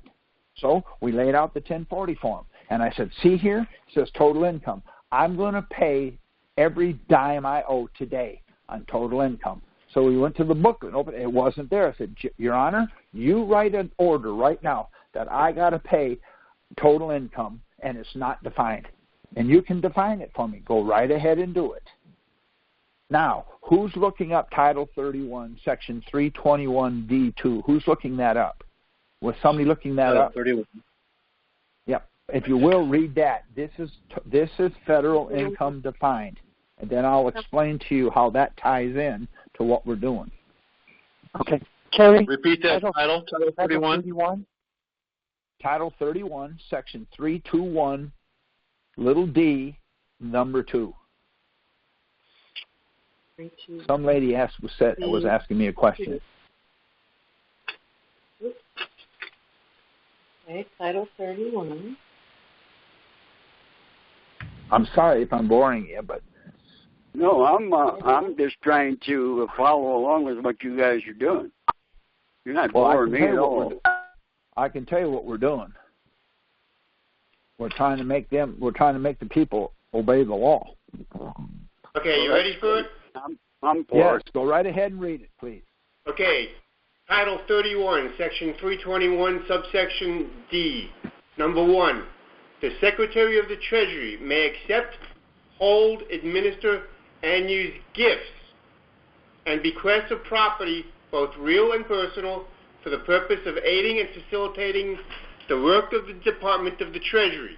So we laid out the 1040 form, and I said, see here, it says total income. I'm going to pay every dime I owe today on total income. So we went to the book and opened it. It wasn't there. I said, Your Honor, you write an order right now that I got to pay total income, and it's not defined. And you can define it for me. Go right ahead and do it. Now, who's looking up Title 31, Section 321D2? Who's looking that up? Was somebody looking that up? 31. Yep. If you will, read that. This is federal income defined. And then I'll explain to you how that ties in to what we're doing. Okay. Kerry? Repeat that title 31. Title 31, Section 321, little d, number 2. Some lady was asking me a question. Okay, Title 31. I'm sorry if I'm boring you, but no, I'm just trying to follow along with what you guys are doing. You're not boring me at all. I can tell you what we're doing. We're trying to make the people obey the law. Okay, you ready for it? I'm for it. Yes, go right ahead and read it, please. Okay. Title 31, Section 321, subsection D. Number 1, the Secretary of the Treasury may accept, hold, administer, and use gifts and bequests of property, both real and personal, for the purpose of aiding and facilitating the work of the Department of the Treasury.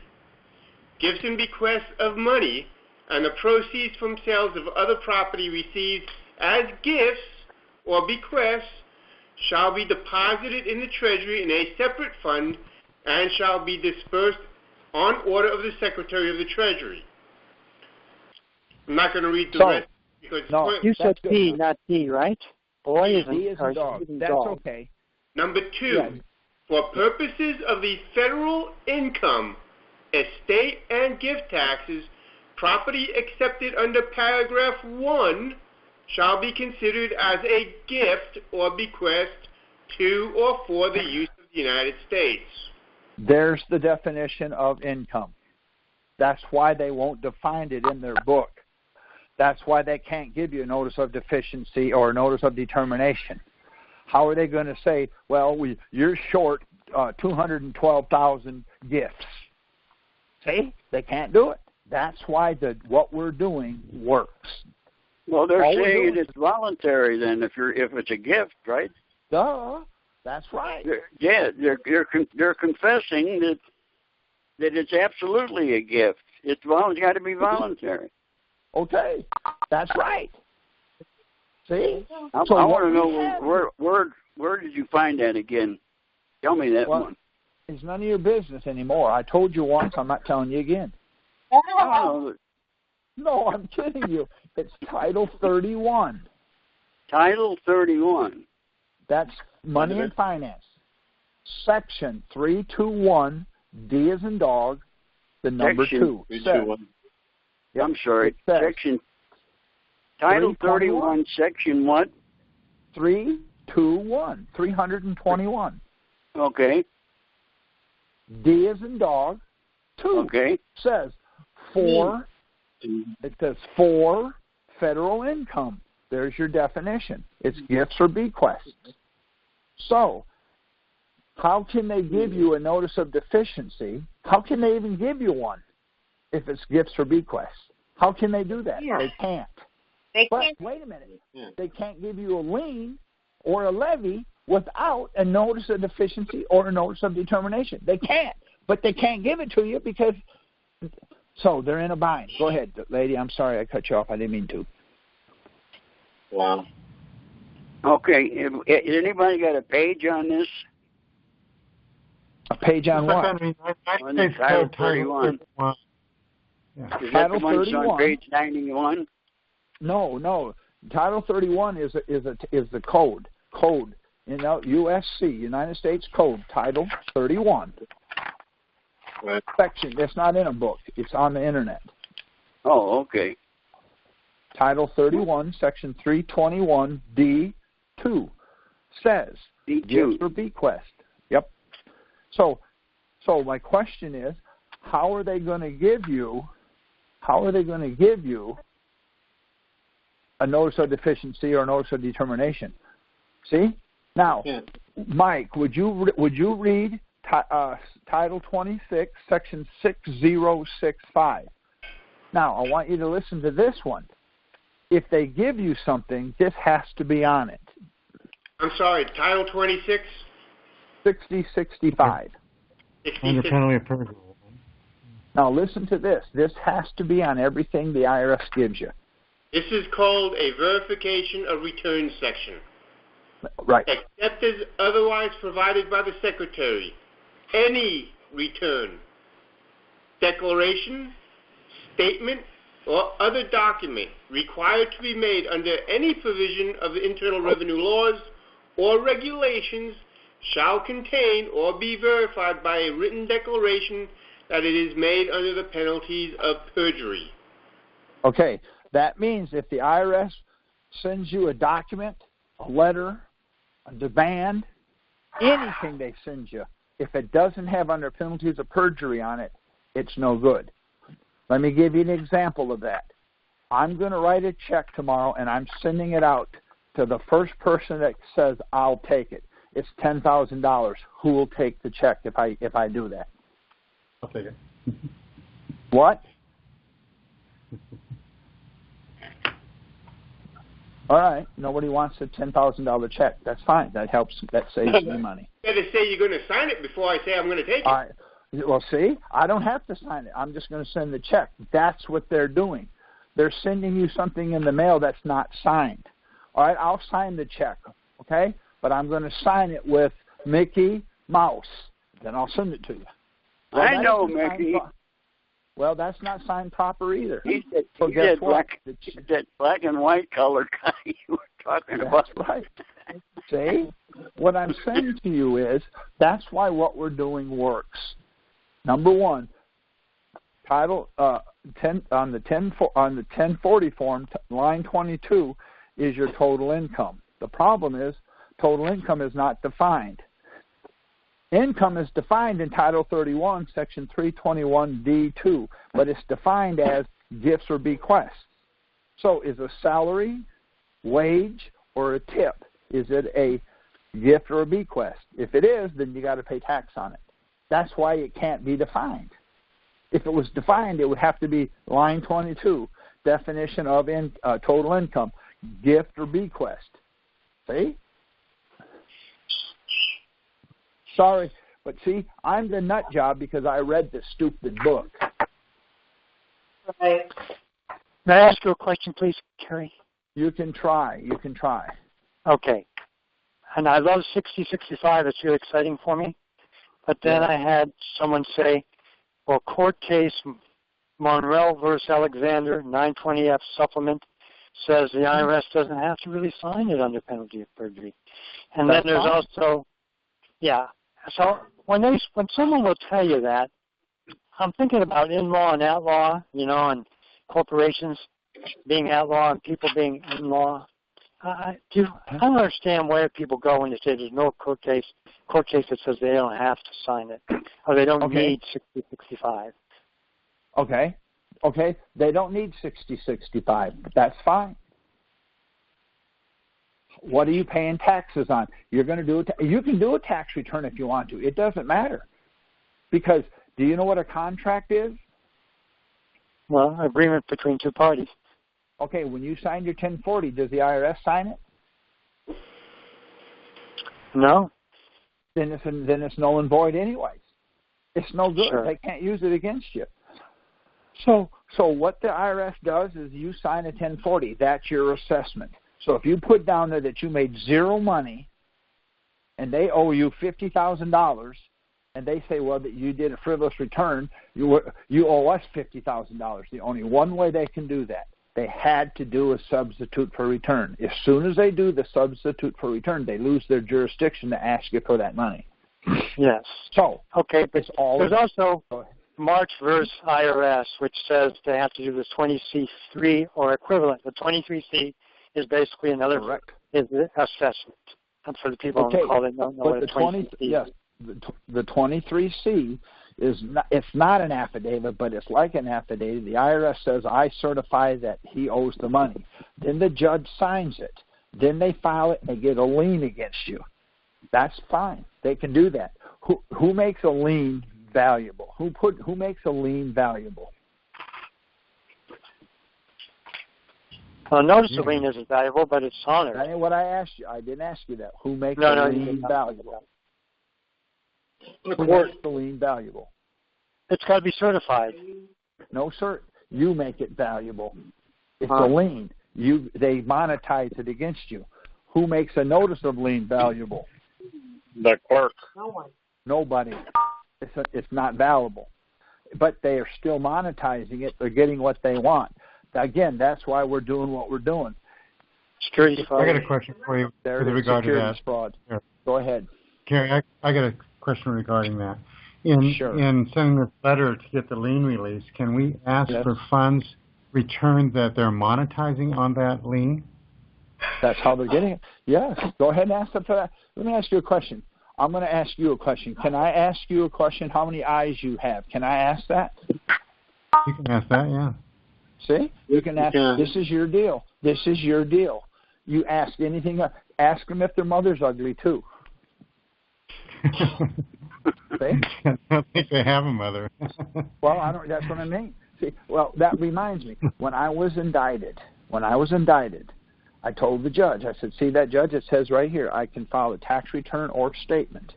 Gifts and bequests of money and the proceeds from sales of other property received as gifts or bequests shall be deposited in the Treasury in a separate fund and shall be dispersed on order of the Secretary of the Treasury. I'm not going to read the rest because you said P, not D, right? Boy, D is a dog. That's okay. Number 2, for purposes of the federal income, estate, and gift taxes, property accepted under paragraph 1 shall be considered as a gift or bequest to or for the use of the United States. There's the definition of income. That's why they won't define it in their book. That's why they can't give you a notice of deficiency or a notice of determination. How are they going to say, well, you're short 212,000 gifts? See? They can't do it. That's why what we're doing works. Well, they're saying it's voluntary then if it's a gift, right? Duh. That's right. They're confessing that it's absolutely a gift. It's got to be voluntary. Okay, that's right. See? I want to know where did you find that again? Tell me that one. It's none of your business anymore. I told you once. I'm not telling you again. No, I'm kidding you. It's Title 31. Title 31. That's money and finance. Section 321, D as in dog, the number 2. Yep. I'm sorry. Section Title 31, Section what? 3, D21, 321. Okay. D as in dog, 2. Okay. Says for, it says for federal income. There's your definition. It's gifts or bequests. So, how can they give you a notice of deficiency? How can they even give you one if it's gifts or bequests? How can they do that? Yeah. They can't. But wait a minute. They can't give you a lien or a levy without a notice of deficiency or a notice of determination. They can't. But they can't give it to you because, so they're in a bind. Go ahead, lady. I'm sorry I cut you off. I didn't mean to. Wow. Okay. Has anybody got a page on this? A page on what? On the Title 31. Is that the one on page 91? No. Title 31 is the code. Code in USC, United States Code, Title 31. Right. Section. It's not in a book. It's on the internet. Oh, okay. Title 31, Section 321, D2 says gifts or bequest. Yep. So my question is, how are they going to give you a notice of deficiency or a notice of determination? See? Now, Mike, would you read Title 26, Section 6065? Now, I want you to listen to this one. If they give you something, this has to be on it. I'm sorry, Title 26? 6065. Under penalty of perjury. Now, listen to this. This has to be on everything the IRS gives you. This is called a verification of return section. Right. Except as otherwise provided by the Secretary. Any return, declaration, statement, or other document required to be made under any provision of the Internal Revenue laws or regulations shall contain or be verified by a written declaration that it is made under the penalties of perjury. Okay, that means if the IRS sends you a document, a letter, a demand, anything they send you, if it doesn't have under penalties of perjury on it, it's no good. Let me give you an example of that. I'm going to write a check tomorrow, and I'm sending it out to the first person that says, I'll take it. It's $10,000. Who will take the check if I do that? I'll take it. What? All right. Nobody wants a $10,000 check. That's fine. That helps. That saves me money. You better say you're going to sign it before I say I'm going to take it. All right. Well, see, I don't have to sign it. I'm just going to send the check. That's what they're doing. They're sending you something in the mail that's not signed. All right, I'll sign the check, okay? But I'm going to sign it with Mickey Mouse. Then I'll send it to you. Well, I know, Mickey. Well, that's not signed proper either. He's guess what? that black and white color guy you were talking about. That's right. See? What I'm saying to you is that's why what we're doing works. Number one, title 10 on the 1040 form, line 22 is your total income. The problem is total income is not defined. Income is defined in Title 31, Section 321D2, but it's defined as gifts or bequests. So is a salary, wage, or a tip, is it a gift or a bequest? If it is, then you got to pay tax on it. That's why it can't be defined. If it was defined, it would have to be line 22, definition of total income, gift or bequest. See? Sorry, but see, I'm the nut job because I read this stupid book. Right. May I ask you a question, please, Kerry? You can try. Okay. And I love 6065. It's really exciting for me. But then I had someone say, well, court case Monreal versus Alexander, 920F supplement, says the IRS doesn't have to really sign it under penalty of perjury. And then there's also, so when someone will tell you that, I'm thinking about in-law and outlaw, and corporations being outlaw and people being in-law. I don't understand where people go when they say there's no court case that says they don't have to sign it, or they don't need 6065. Okay. They don't need 6065. That's fine. What are you paying taxes on? You're going to do it. You can do a tax return if you want to. It doesn't matter. Because do you know what a contract is? Well, agreement between two parties. Okay, when you signed your 1040, does the IRS sign it? No. Then it's null and void anyways. It's no good. Sure. They can't use it against you. So what the IRS does is you sign a 1040. That's your assessment. So if you put down there that you made zero money and they owe you $50,000 and they say, well, that you did a frivolous return, you owe us $50,000. The only one way they can do that, they had to do a substitute for return. As soon as they do the substitute for return, they lose their jurisdiction to ask you for that money. Yes. So, okay, but there's also March versus IRS, which says they have to do this 20C3 or equivalent. The 23C is basically another assessment. And for the people on the call that don't know what a 23C is. Yes, the 23C is not an affidavit, but it's like an affidavit. The IRS says, I certify that he owes the money. Then the judge signs it. Then they file it and they get a lien against you. That's fine. They can do that. Who makes a lien valuable? Who makes a lien valuable? Well, notice the lien isn't valuable, but it's honored. That ain't what I asked you. I didn't ask you that. Who makes a lien valuable? Who makes the lien valuable? It's got to be certified. No, sir. You make it valuable. It's a lien. They monetize it against you. Who makes a notice of lien valuable? The clerk. No one. Nobody. It's not valuable. But they are still monetizing it. They're getting what they want. Again, that's why we're doing what we're doing. Securities fraud. I got a question for you with regard to that. Fraud. Yeah. Go ahead. Gary, I got a question regarding that. In sending this letter to get the lien release, can we ask for funds returned that they're monetizing on that lien? That's how they're getting it. Yes. Go ahead and ask them for that. Let me ask you a question. I'm going to ask you a question. Can I ask you a question? How many eyes you have? Can I ask that? You can ask that, yeah. See? You can ask, this is your deal. This is your deal. You ask anything. Ask them if their mother's ugly, too. See? I don't think they have a mother. Well, that's what I mean. See, well, that reminds me. When I was indicted, I told the judge, I said, see that, judge? It says right here, I can file a tax return or statement.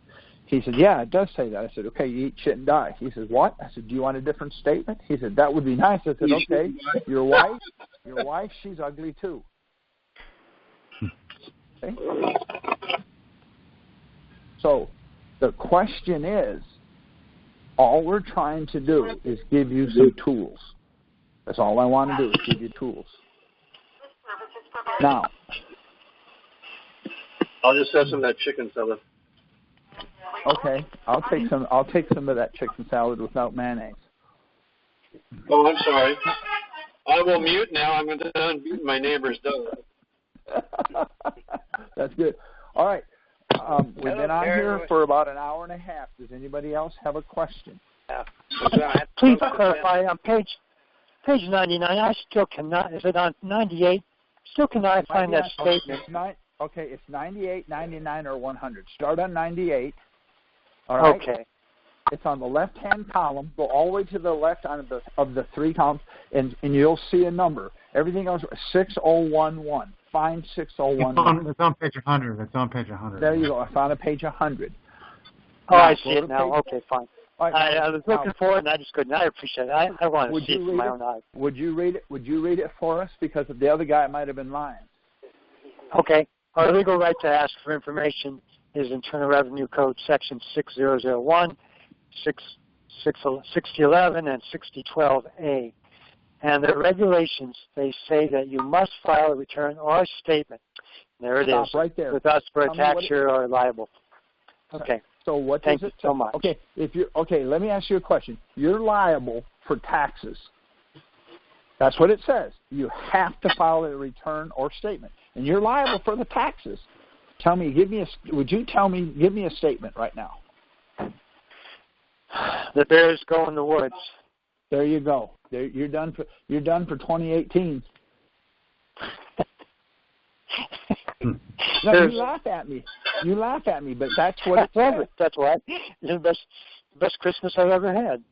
He said, yeah, it does say that. I said, okay, you eat shit and die. He says, what? I said, do you want a different statement? He said, that would be nice. I said, okay, your wife, she's ugly too. Okay? So the question is, all we're trying to do is give you some tools. That's all I want to do is give you tools. Now, I'll just have some of that chicken salad. Okay, I'll take some of that chicken salad without mayonnaise. Oh, I'm sorry. I will mute now. I'm going to unmute my neighbor's dog. That's good. All right. We've been on here for about an hour and a half. Does anybody else have a question? Please clarify on page 99. I still cannot. Is it on 98? Still cannot find that statement. It's 98, 99, or 100. Start on 98. All right. Okay. It's on the left-hand column. Go all the way to the left of the three columns, and you'll see a number. Everything else 6011. Find 6011. It's on page 100. It's on page 100. There you go. I found a page 100. Oh, I see it now. Okay, fine. Right, I was looking for it, and I just couldn't. I appreciate it. I want to see it from my own eyes. Would you read it? Would you read it for us? Because the other guy might have been lying. Okay. Our legal right to ask for information is Internal Revenue Code Section 6001, 6011, and 6012A. And the regulations, they say that you must file a return or a statement. There it is. Right there. With us for a tax year or liable. Okay. So what does it say? Thank you so much. Okay, let me ask you a question. You're liable for taxes. That's what it says. You have to file a return or statement, and you're liable for the taxes. Tell me, give me a statement right now. The bears go in the woods. There you go. You're done for 2018. No, you laugh at me. But that's what it says. That's what. The best Christmas I've ever had.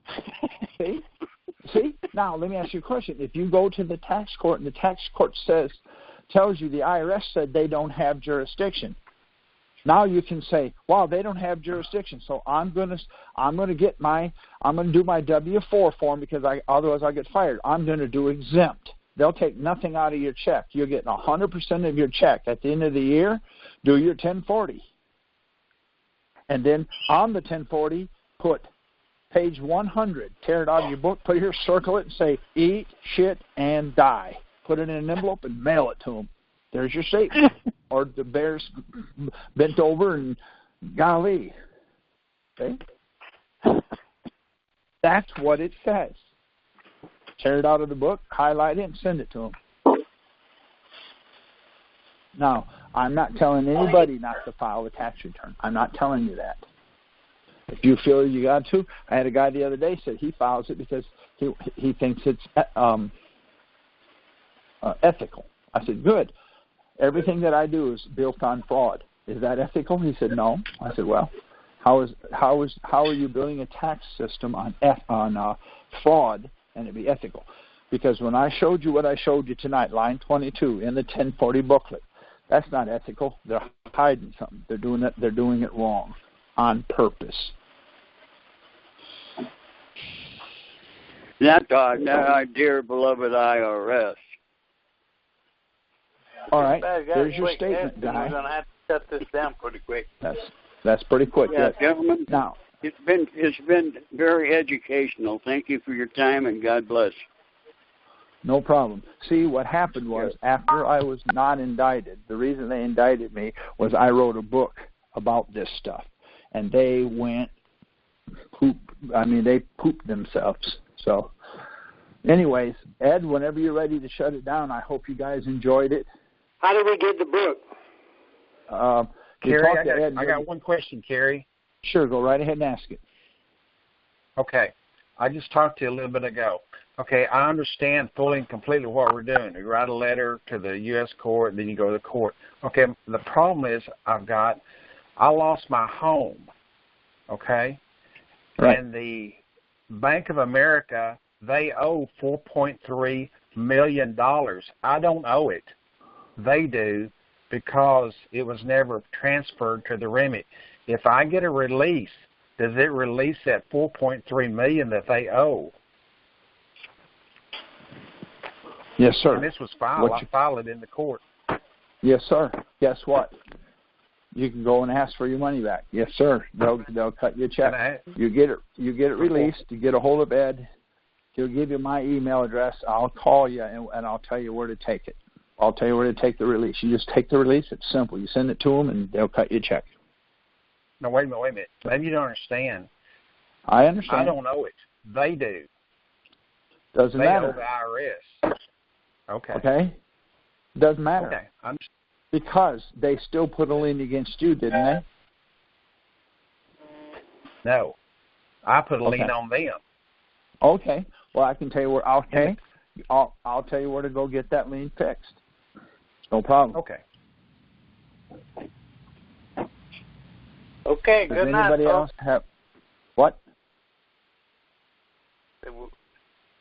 See? Now, let me ask you a question. If you go to the tax court and the tax court tells you the IRS said they don't have jurisdiction, now you can say, "Wow, they don't have jurisdiction." So I'm going to do my W-4 form because otherwise I'll get fired. I'm going to do exempt. They'll take nothing out of your check. You're getting 100% of your check. At the end of the year, do your 1040. And then on the 1040, put page 100. Tear it out of your book, circle it, and say, "Eat, shit, and die." Put it in an envelope and mail it to them. There's your statement. Or the bear's bent over and golly. Okay? That's what it says. Tear it out of the book, highlight it, and send it to them. Now, I'm not telling anybody not to file a tax return. I'm not telling you that. If you feel you got to, I had a guy the other day said he files it because he thinks it's ethical. I said, good. Everything that I do is built on fraud. Is that ethical? He said, no. I said, well, how are you building a tax system on fraud and it'd be ethical? Because when I showed you what I showed you tonight, line 22 in the 1040 booklet, that's not ethical. They're hiding something. They're doing it wrong on purpose. Not our dear beloved IRS. All right, there's your statement, guy. We're going to have to shut this down pretty quick. That's pretty quick. Yeah, yes. Gentlemen. Now, it's been very educational. Thank you for your time, and God bless. No problem. See, what happened was after I was not indicted, the reason they indicted me was I wrote a book about this stuff, and they went they pooped themselves. So, anyways, Ed, whenever you're ready to shut it down, I hope you guys enjoyed it. How do we get the book? Kerry, I got one question, Kerry. Sure, go right ahead and ask it. Okay. I just talked to you a little bit ago. Okay, I understand fully and completely what we're doing. You write a letter to the U.S. court, and then you go to the court. Okay, the problem is I lost my home, okay? Right. And the Bank of America, they owe $4.3 million. I don't owe it. They do because it was never transferred to the remit. If I get a release, does it release that $4.3 million that they owe? Yes, sir. And this was filed. I filed it in the court. Yes, sir. Guess what? You can go and ask for your money back. Yes, sir. They'll cut you a check. You get it released. You get a hold of Ed. He'll give you my email address. I'll call you and I'll tell you where to take it. I'll tell you where to take the release. You just take the release. It's simple. You send it to them and they'll cut you a check. No, wait a minute. Maybe you don't understand. I understand. I don't owe it. They do. Doesn't matter. They owe the IRS. Okay. Okay? Doesn't matter. Okay. Because they still put a lien against you, didn't they? No. I put a lien on them. Okay. Well, I can tell you where I'll tell you where to go get that lien fixed. No problem. Okay. Okay, Does good night. Anybody else have what?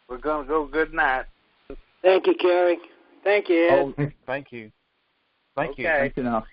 We're going to go good night. Thank you, Kerry. Thank you, Ed. Thank you. Thank you. Thank you now.